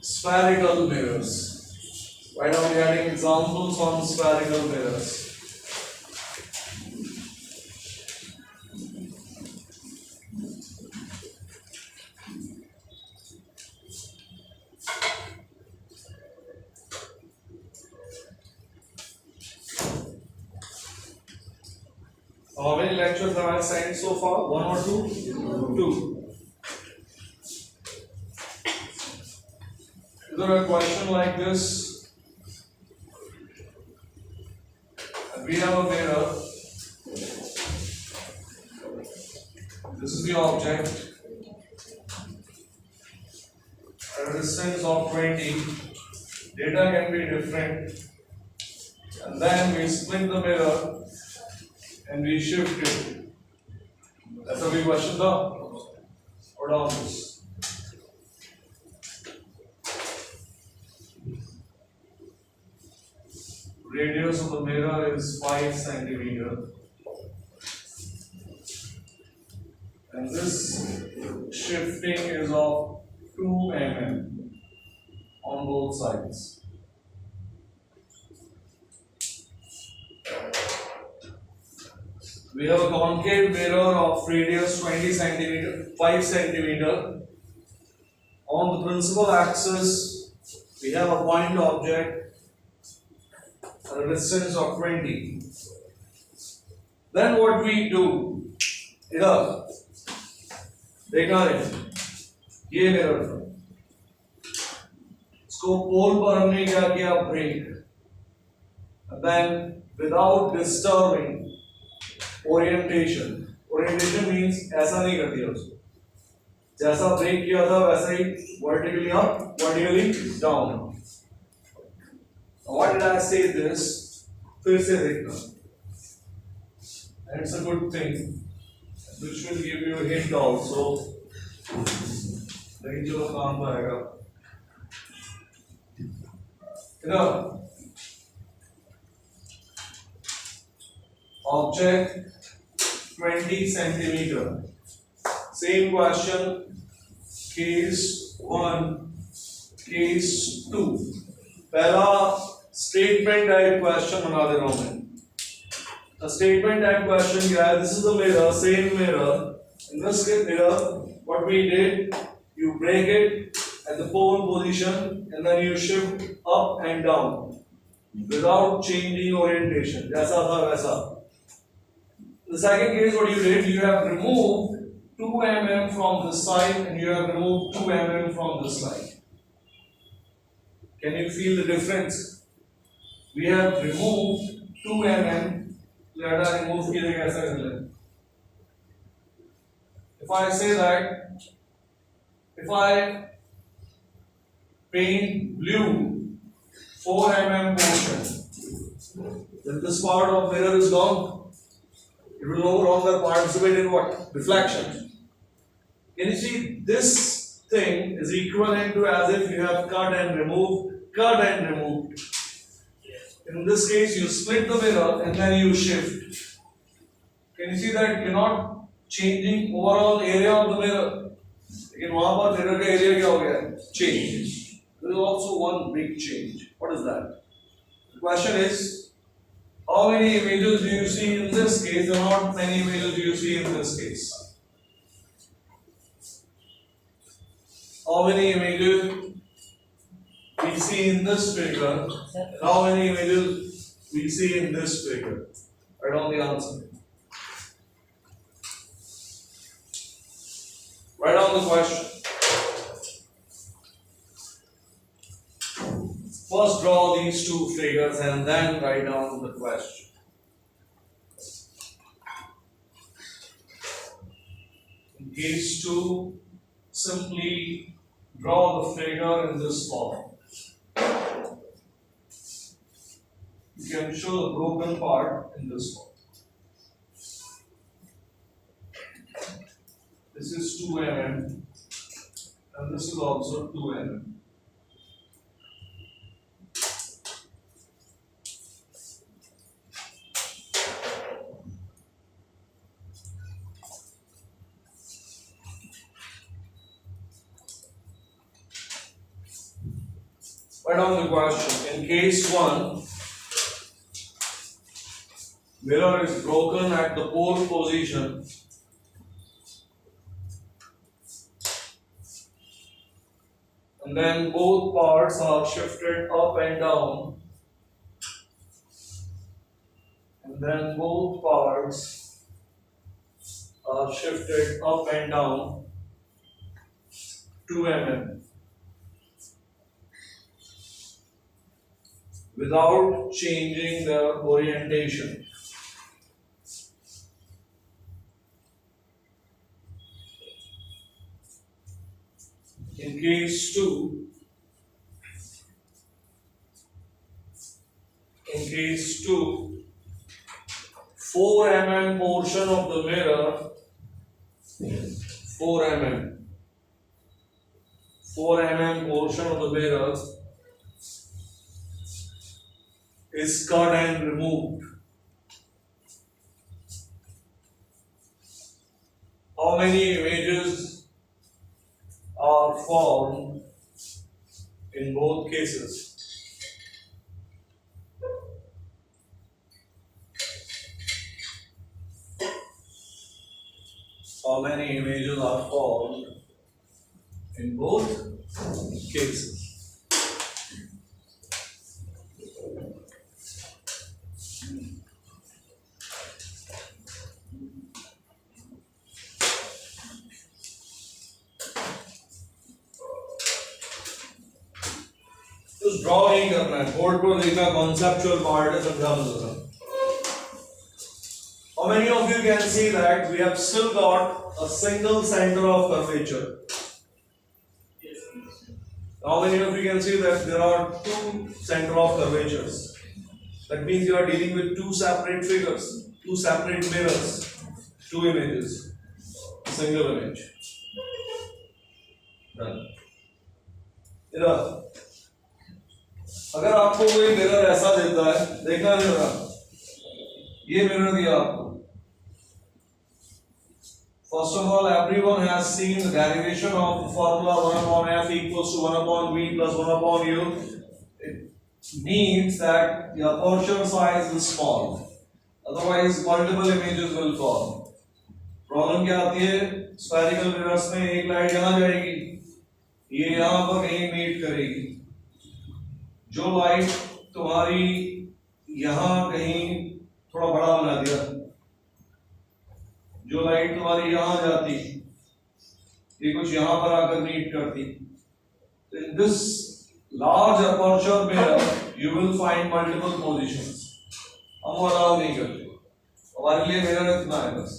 spherical mirrors. Right now we are getting examples on spherical mirrors. How many lectures have I sent so far? One or two? Two. Is there a question like this? We have a mirror. This is the object. At a distance of 20, data can be different. And then we split the mirror and we shift it. That's a big question though. Or down this. radius of the mirror is 5 centimeter, and this shifting is of 2 mm on both sides. We have a concave mirror of radius 20 centimeter, 5 centimeter. On the principal axis, we have a point object at a distance of 20. Then what we do, इधर देखना है, ये mirror था, इसको पोल पर हमने क्या किया, break, and then without disturbing orientation means ऐसा नहीं कर दिया उसको, जैसा ब्रेक किया था वैसा ही vertically up, vertically down. Why did I say this? फिर से देखना, and it's a good thing which will give you a hint also. लेकिन जो काम तो आएगा, इधर object 20 centimeter. Same question, case 1, case 2. पहला statement type question बना दे रहा हूँ मैं. A statement type question क्या है? This is the mirror, same mirror. In this mirror, what we did, you break it at the pole position and then you shift up and down without changing orientation. जैसा था वैसा. The second case, what you did, you have removed 2 mm from this side and you have removed 2 mm from this side. Can you feel the difference? We have removed 2 mm. Let us remove के लिए कैसा कर लें? If I say that, if I paint blue 4 mm portion, then this part of mirror is gone. It will no longer participate in what? Reflection. Can you see this thing is equivalent to as if you have cut and removed. In this case, you split the mirror and then you shift. Can you see that you're not changing overall area of the mirror? Again, वहाँ पर mirror का area क्या हो गया? Change. There is also one big change. What is that? The question is, how many images do you see in this case and how many images do you see in this case? How many images we see in this figure? How many images we see in this figure? Write down the answer. Write down the question. First draw these two figures and then write down the question. In case 2, simply draw the figure in this form. You can show the broken part in this form. This is 2 mm and this is also 2 mm. Write down the question. In case 1, mirror is broken at the pole position. And then both parts are shifted up and down. And then both parts are shifted up and down 2 mm. Without changing the orientation. In case 2, 4 mm portion of the mirror, 4 mm portion of the mirror is cut and removed? How many images are formed in both cases? How many images are formed in both cases? just draw नहीं करना है, board पर देखना conceptual part है, समझा मुझे। How many of you can see that we have still got a single center of curvature? How many of you can see that there are two center of curvatures? That means you are dealing with two separate figures, two separate mirrors, two images, single image. Done. अगर आपको कोई mirror ऐसा देता है, देखना जरा, ये mirror दिया आपको। First of all, everyone has seen the derivation of the formula 1 upon f equals to 1 upon v plus 1 upon u. It means that the aperture size is small. Otherwise, multiple images will form. Problem क्या आती है? Spherical mirrors में एक light यहाँ जाएगी, ये यहाँ पर कहीं मीट करेगी। जो लाइट तुम्हारी यहाँ कहीं थोड़ा बड़ा बना दिया, जो लाइट तुम्हारी यहाँ जाती, ये कुछ यहाँ पर आकर मीट करती। In this large aperture mirror, you will find multiple positions. हम वो अलाउ नहीं करते, हमारे लिए मिरर इतना है बस।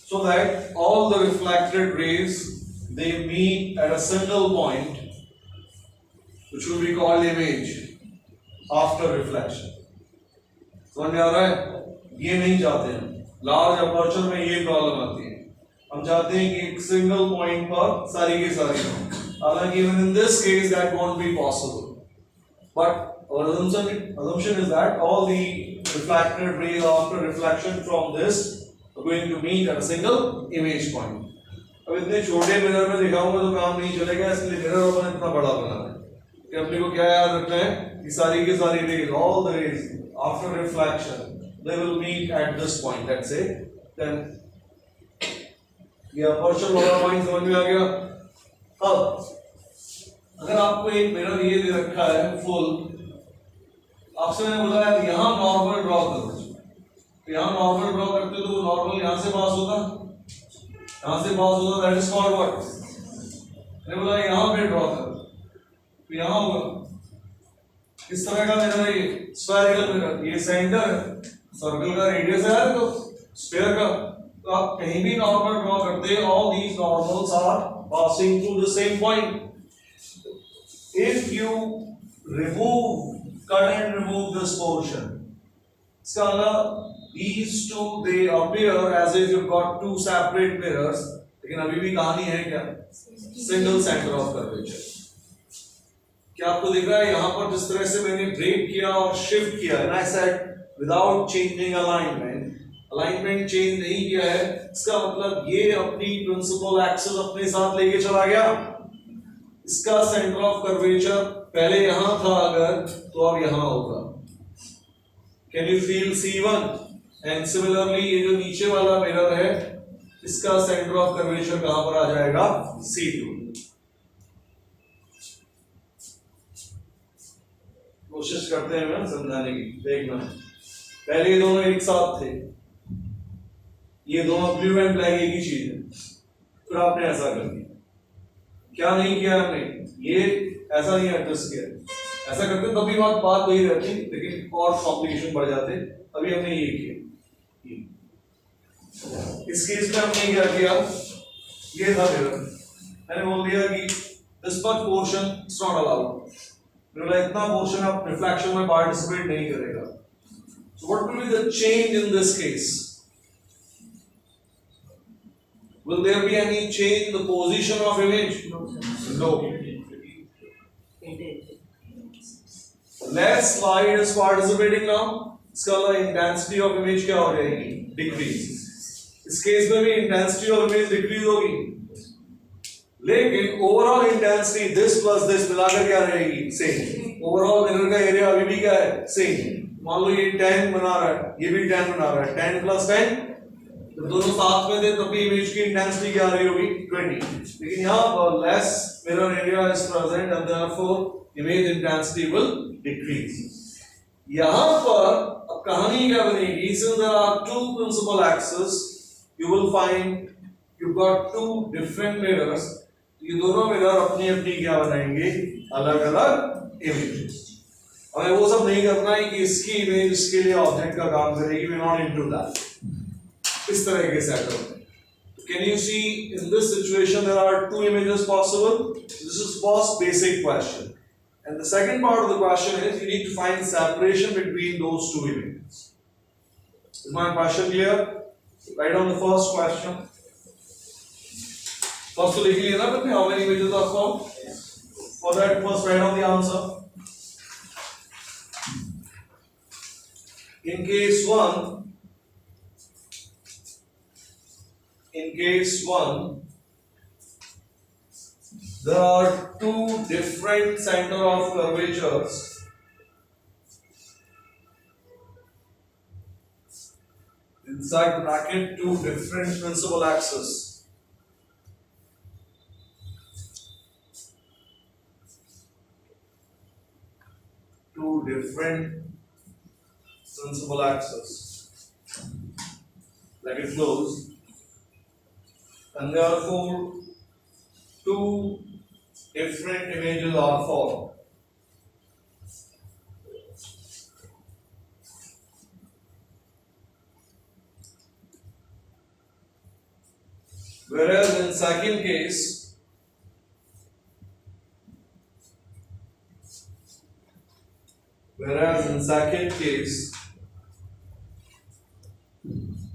So that all the reflected rays they meet at a single point, which will be called image after reflection. समझ में आ रहा है? ये नहीं चाहते हैं, लार्ज अपर्चर में ये प्रॉब्लम आती है। हम चाहते हैं कि एक सिंगल पॉइंट पर सारी की सारी हो। हालांकि even in this case that won't be possible. But our assumption is that all the reflected rays after reflection from this are going to meet at a single image point. अब इतने छोटे mirror में दिखाऊंगा तो काम नहीं चलेगा, इसलिए मिरर अपन इतना बड़ा बना है कि अपने को क्या याद रखना है कि सारी की सारी raise, all the rays after reflection they will meet at this point, let's say, then ये अपर्चर वाला पॉइंट समझ में आ गया। अब अगर आपको एक मिरर ये दे रखा है फुल, आपसे मैंने बोला है यहाँ नॉर्मल ड्रॉ करो, तो यहाँ नॉर्मल ड्रॉ करते तो वो नॉर्मल यहाँ से पास होता, यहाँ से पास होता, दैट इज कॉल्ड व्हाट। मैंने बोला यहाँ पे ड्रॉ करो, तो यहाँ होगा इस तरह का मिरर, ये स्फेरिकल मिरर, ये सेंटर है, सर्कल का रेडियस है तो स्फीयर का, तो आप कहीं भी नॉर्मल ड्रॉ करते, all these normals are passing through the same point. If you remove, cut and remove this portion, इसका मतलब these two they appear as if you've got two separate mirrors, लेकिन अभी भी कहानी है क्या? Single center of curvature। क्या आपको दिख रहा है यहाँ पर जिस तरह से मैंने ब्रेक किया और शिफ्ट किया, and I said without changing alignment, alignment change नहीं किया है, इसका मतलब ये अपनी principal axis अपने साथ लेके चला गया। इसका center of curvature पहले यहाँ था अगर, तो अब यहाँ होगा। Can you feel C1? And similarly ये जो नीचे वाला मिरर है, इसका सेंटर ऑफ कर्वेचर कहां पर आ जाएगा? C2। कोशिश करते हैं ना समझाने की, देखना। पहले ये दोनों एक साथ थे, ये दोनों ब्लू एंड ब्लैक एक ही चीज है, फिर आपने ऐसा कर दिया। क्या नहीं किया हमने? ये ऐसा नहीं एडजस्ट किया, ऐसा करते तभी बात वही रहती, लेकिन और कॉम्प्लिकेशन बढ़ जाते। अभी हमने ये किया, इस केस में हमने क्या किया, ये था मिरर, मैंने बोल दिया कि this much portion is not allowed, मैंने इतना पोर्शन आप रिफ्लेक्शन में पार्टिसिपेट नहीं करेगा। So what will be the change in this case? Will there be any change in the position of image? No. less light is participating now, इसका मतलब intensity of image क्या हो जाएगी? Decrease. इस case में भी intensity of image decrease होगी, लेकिन overall intensity this plus this मिलाकर क्या रहेगी? Same. Overall mirror का area अभी भी क्या है? Same. मान लो ये 10 बना रहा है, ये भी 10 बना रहा है, 10 plus 10, तो दोनों साथ में थे तब भी इमेज की इंटेंसिटी क्या आ रही होगी? 20. लेकिन यहाँ पर less mirror area is present and therefore image intensity will decrease. यहाँ पर अब कहानी क्या बनेगी? Since there are two principal axes, you will find you've got two different mirrors. ये दोनों मिरर अपनी अपनी क्या बनाएंगे? अलग अलग इमेजेस. हमें वो सब नहीं करना है कि इसकी इमेज इसके लिए ऑब्जेक्ट का काम करेगी. We not into that. इस तरह के setup. Can you see in this situation there are two images possible? This is first basic question. And the second part of the question is you need to find separation between those two images. Is my question clear? Write down the first question. First to लिख लिया ना अपने how many images are formed? For that first write down the answer. In case 1, there are two different center of curvatures. Inside the bracket, two different principal axes. Two different principal axes. Bracket closed. And therefore, two different images are formed. Whereas in second case,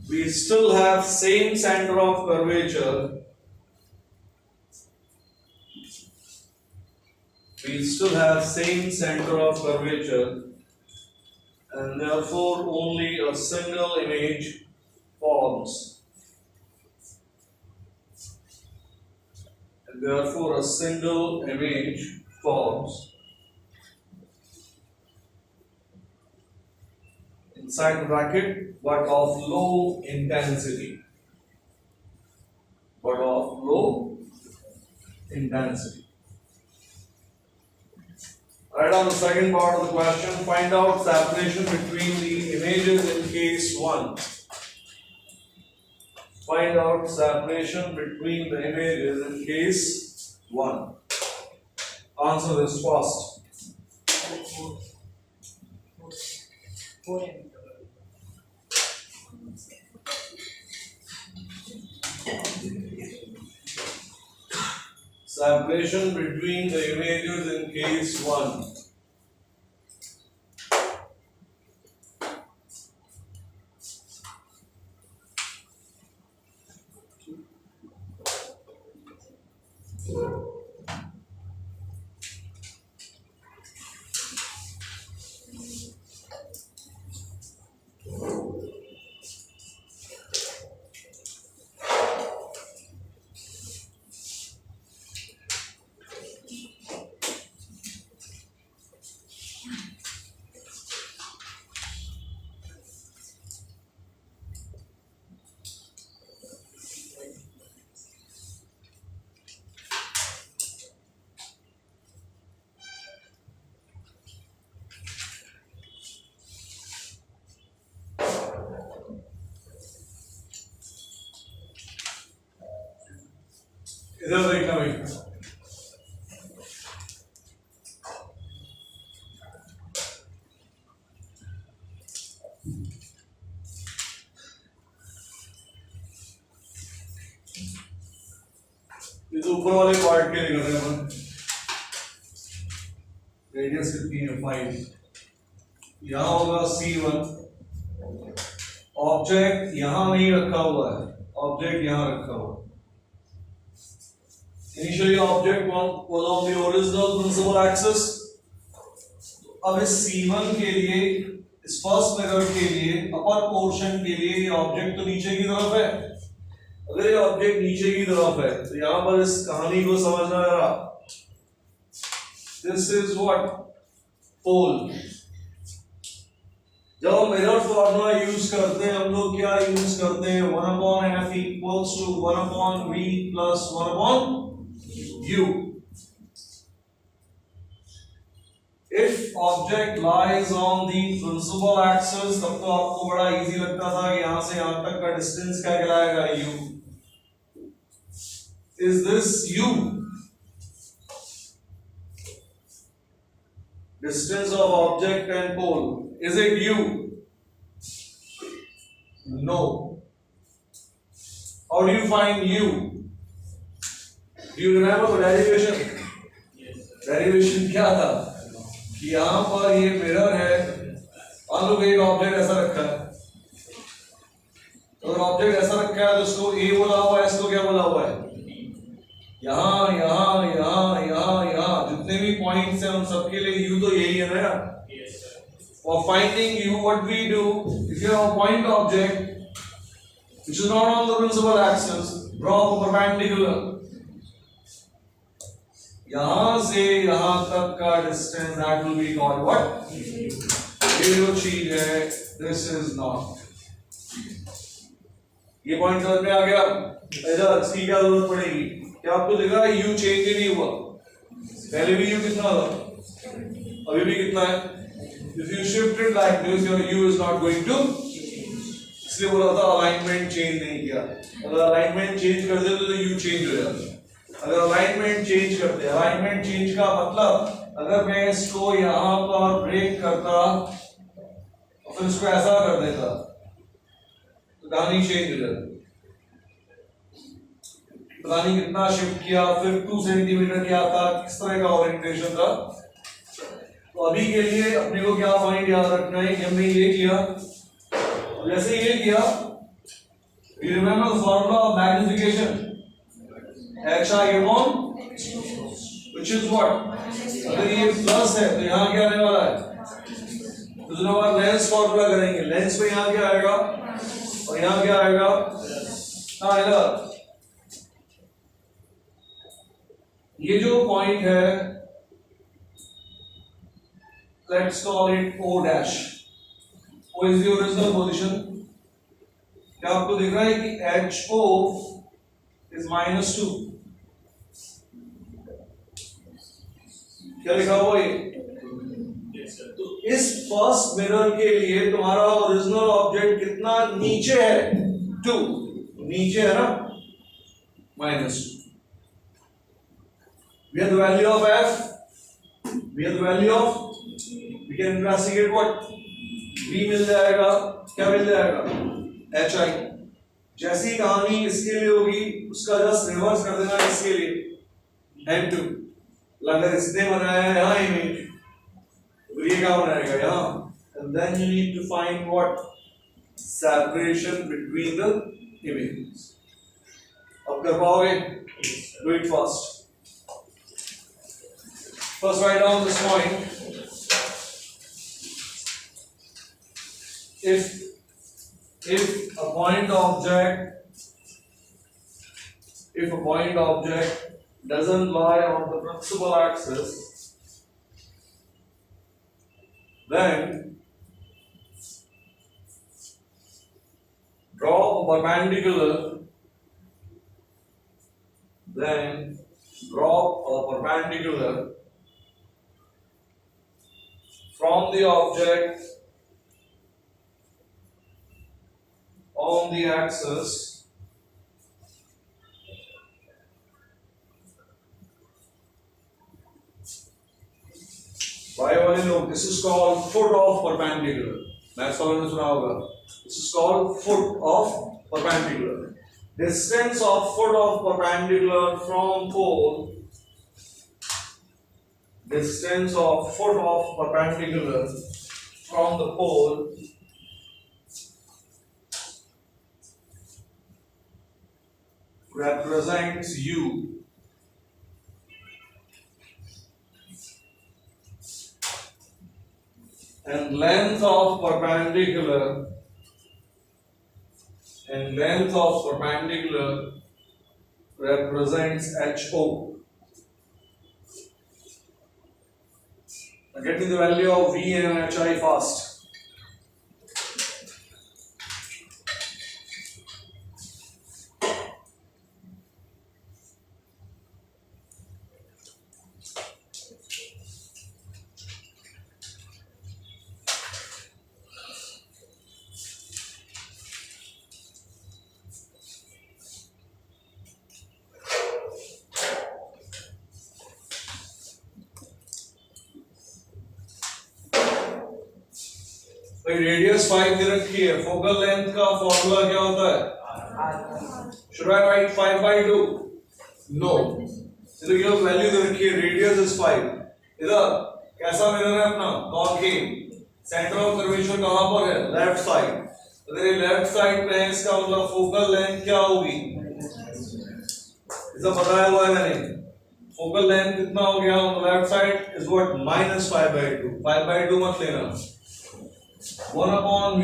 we still have same center of curvature. And therefore only a single image forms. Inside the bracket, but of low intensity. Write down the second part of the question. Find out separation between the images in case 1. Find out separation between the images in case 1. Answer this first. Separation between the images in case 1. इधर देखना भाई. इस ऊपर वाले part के लिए कर रहे हैं अपन. रेडियस कितनी है? 5. यहाँ होगा C1. ऑब्जेक्ट यहाँ नहीं रखा हुआ है, ऑब्जेक्ट यहाँ रखा हुआ है. Initially object was on the original principal axis. अब इस C1 के लिए, इस फर्स्ट मिरर के लिए, अपर पोर्शन के लिए ये ऑब्जेक्ट तो नीचे की तरफ है। अगर ये ऑब्जेक्ट नीचे की तरफ है तो यहां पर इस कहानी को समझना जरा। दिस इज व्हाट पोल। जब हम मिरर फॉर्मूला यूज करते हैं हम लोग क्या यूज करते हैं, 1/f equals to 1/v plus 1/u। If object lies on the principal axis, तब तो आपको बड़ा इजी लगता था कि यहां से यहां तक का डिस्टेंस क्या कहलाएगा, u। Is this u? Distance of object and pole. Is it u? No. How do you find u? Do you remember the derivation? Derivation क्या था कि यहां पर ये मिरर है, मान लो एक ऑब्जेक्ट ऐसा रखा है, अगर ऑब्जेक्ट ऐसा रखा है तो इसको ए बोला हुआ है, इसको क्या बोला हुआ है, यहां यहां यहां यहां यहां जितने भी पॉइंट्स हैं उन सबके लिए u तो यही है ना यार। For finding u, what we do, if you have a point object which is not on the principal axis, draw a perpendicular। यहां से यहां तक का distance that will be called what? ये जो चीज है, this is not। ये पॉइंट समझ में आ गया? ऐसा इसकी क्या जरूरत पड़ेगी? क्या आपको दिख रहा है u चेंज ही नहीं हुआ? पहले भी u कितना था, अभी भी कितना है? If you shift it like this, your u is not going to, इसलिए बोला था अलाइनमेंट चेंज नहीं किया। अगर अलाइनमेंट चेंज कर देते तो u चेंज हो जाता। अगर अलाइनमेंट चेंज करते, अलाइनमेंट चेंज का मतलब अगर मैं इसको यहां पर ब्रेक करता और फिर इसको ऐसा कर देता तो कहानी चेंज हो जाती। पता नहीं कितना शिफ्ट किया, फिर 2 सेंटीमीटर क्या था, किस तरह का ओरिएंटेशन था। तो अभी के लिए अपने को क्या पॉइंट याद रखना है कि हमने ये किया, जैसे ये किया, you remember the formula of magnification, hi upon, which is what? अगर ये प्लस है तो यहाँ क्या आने वाला है, दूसरा बार लेंस फॉर्मूला करेंगे, लेंस में यहाँ क्या आएगा और यहाँ क्या आएगा, हाँ आएगा। ये जो पॉइंट है, let's call it O dash. O is the original position. क्या आपको दिख रहा है कि HO is -2? क्या लिखा हुआ ये? तो इस फर्स्ट मिरर के लिए तुम्हारा ओरिजिनल ऑब्जेक्ट कितना नीचे है, 2 नीचे है ना, -2। We have the value of f, we have the value of, we can investigate what, v मिल जाएगा, क्या मिल जाएगा, hi। जैसी कहानी इसके लिए होगी उसका जस्ट रिवर्स कर देना इसके लिए, m2। अगर इसने बनाया है यहाँ इमेज, तो ये क्या बनाएगा यहाँ, and then you need to find what, separation between the images। अब कर पाओगे? Do it fast। First write down this point। If a point object doesn't lie on the principal axis, then draw a perpendicular, from the object on the axis by वाले लोग, this is called foot of perpendicular। Maths वालों ने सुना होगा, this is called foot of perpendicular। Distance of foot of perpendicular from pole, distance of foot of perpendicular from the pole represents u। and length of perpendicular represents HO. Now get me the value of V and HI fast. भाई radius 5 दे रखी है, focal length का formula क्या होता है? Should I write 5 by 2? No. चलो ये value दे रखी है, रेडियस इज 5. इधर कैसा मिरर है अपना? कॉनकेव. सेंटर ऑफ कर्वेचर कहां पर है? Left side. अगर ये लेफ्ट साइड पे है, इसका मतलब फोकल लेंथ क्या होगी? इसे बताया हुआ है मैंने. फोकल लेंथ कितना हो गया on left side is what? -5 by 2. 5 by 2 मत लेना. 1 upon V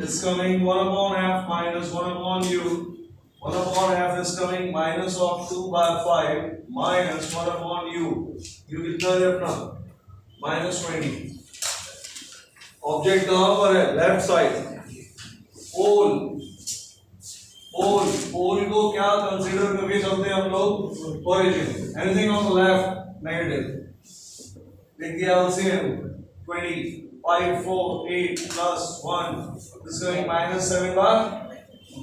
is coming 1 upon F minus 1 upon U. 1 upon F is coming minus of 2 by 5 minus 1 upon U. U कितना है अपना? -20. ऑब्जेक्ट कहां पर है? Left side. पोल को क्या कंसीडर करके चलते हैं हम लोग? Origin. Anything on the left negative. लिख दिया LCM 20. 5, 4, 8 plus 1 is coming minus 7 by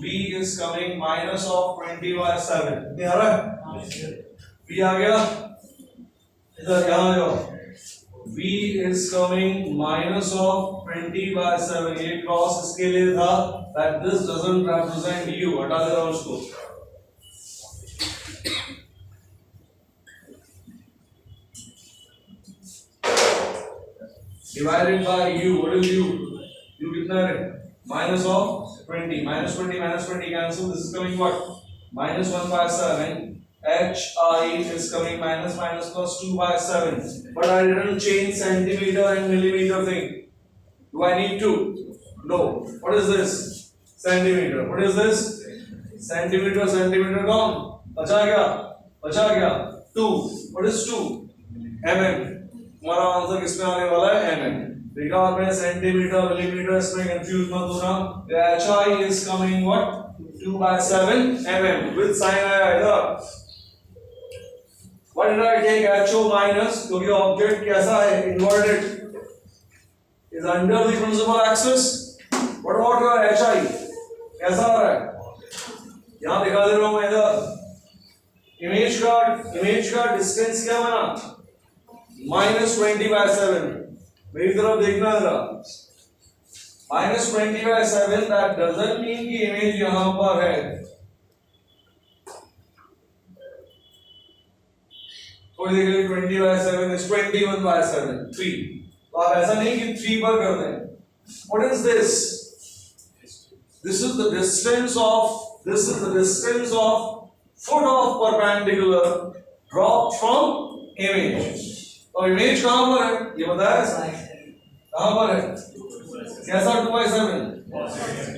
B is coming minus of 20 by 7. नहीं आ रहा है? B आ गया. इधर यहाँ आ जाओ. V is coming minus of 20 by 7. ये क्रॉस इसके लिए था that this doesn't represent U. हटा दे रहा हूँ उसको. Divided by U. What is U? U कितना है? Minus of 20. Minus 20 cancel. This is coming what? -1 by 7. HI is coming minus plus 2 by 7. But I didn't change centimeter and millimeter thing. Do I need to? No. What is this? Centimeter. What is this? Centimeter gone. बचा गया 2. What is 2? mm. हमारा answer किसमें आने वाला है? mm. देखा आपने centimetre millimetre इसमें कंफ्यूज मत होना. HI is coming what? 2 by 7 mm with sign आया इधर. Why did I take HO minus? क्योंकि ऑब्जेक्ट कैसा है? Inverted. Is under the principal axis. What about your HI? कैसा आ रहा है? यहाँ दिखा दे रहा हूँ मैं इधर. इमेज का डिस्टेंस क्या बना? -20 by 7. मेरी तरफ देखना जरा. -20 by 7. That doesn't mean कि इमेज यहां पर है. कोई देखेगा 20 by 7 is 21 by 7. 3. तो आप ऐसा नहीं कि 3 पर कर दें. What is this? This is the distance of foot of perpendicular dropped from image. और इमेज कहां पर है? ये बताया कहां पर है? कैसा 2 by 7?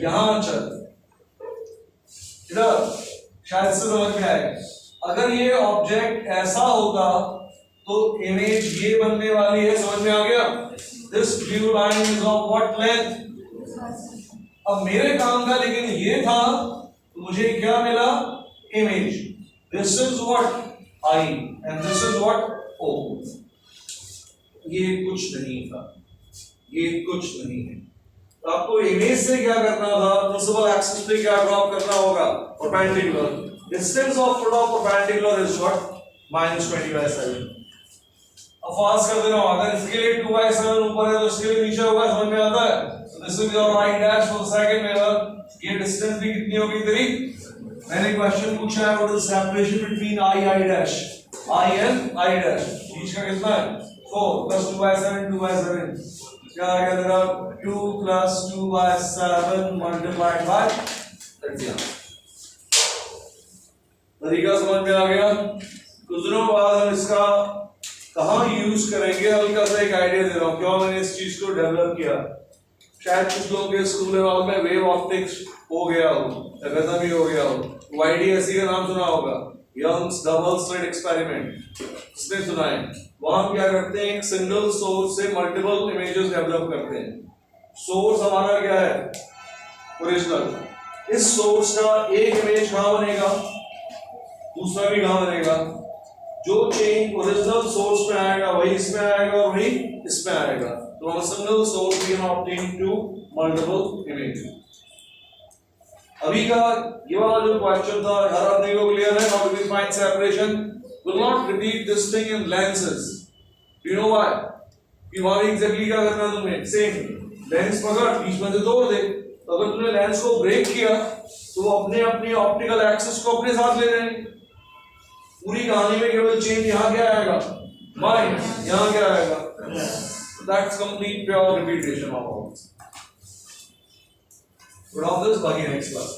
यहां चल. इधर शायद से समझ में आए. अगर ये ऑब्जेक्ट ऐसा होता तो इमेज ये बनने वाली है. समझ में आ गया? This blue line is of what length? अब मेरे काम का लेकिन ये था तो मुझे क्या मिला? Image. This is what? I and this is what? O. ये कुछ नहीं था. ये कुछ नहीं है. तो आपको इमेज से क्या करना था? प्रिंसिपल एक्सिस पे क्या ड्रॉप करना होगा? Perpendicular. Distance of foot of perpendicular is what? -20 by 7. अब फास्ट कर दे रहा हूं. अगर इसके लिए 2 by 7 ऊपर है तो इसके लिए नीचे होगा. समझ में आता है? So this is your I dash for the second mirror. ये डिस्टेंस भी कितनी होगी तेरी? मैंने क्वेश्चन पूछा है what is separation between I dash. I and I dash. बीच का कितना है? 4 plus 2 by 7 2 by 7. क्या आ गया तेरा? 2 plus 2 by 7 multiplied by 30. तरीका समझ में आ गया? कुछ दिनों बाद हम इसका कहाँ यूज करेंगे, हल्का सा एक आइडिया दे रहा हूँ क्यों मैंने इस चीज को डेवलप किया। शायद कुछ लोगों के स्कूल लेवल में वेव ऑप्टिक्स हो गया हो या खत्म ही हो गया हो, YDSE का नाम सुना होगा, यंग्स डबल स्लिट एक्सपेरिमेंट, इसने सुना है। वहां हम क्या करते हैं, एक सिंगल सोर्स से मल्टीपल इमेजेस डेवलप करते हैं। सोर्स हमारा क्या है, ओरिजिनल, इस सोर्स का एक इमेज कहां बनेगा, दूसरा भी कहां बनेगा, जो चेंज ओरिजिनल सोर्स में आएगा वही इसमें आएगा और वही इसमें आएगा। तो हम single source we can obtain two multiple image. अभी का ये वाला जो क्वेश्चन था, हर आदमी को क्लियर है, how do we find separation, will not repeat this thing in lenses, do you know why, कि वहां एग्जैक्टली क्या करना है तुम्हें, सेम लेंस पकड़ बीच में से तोड़ दे, तो अगर तुमने लेंस को ब्रेक किया तो वो अपने अपनी ऑप्टिकल एक्सिस को अपने साथ ले जाएंगे। पूरी कहानी में केवल चेंज यहाँ क्या आएगा, माइनस, यहाँ क्या आएगा, that's complete pure repetition of all. Put off this, बाकी नेक्स्ट क्लास।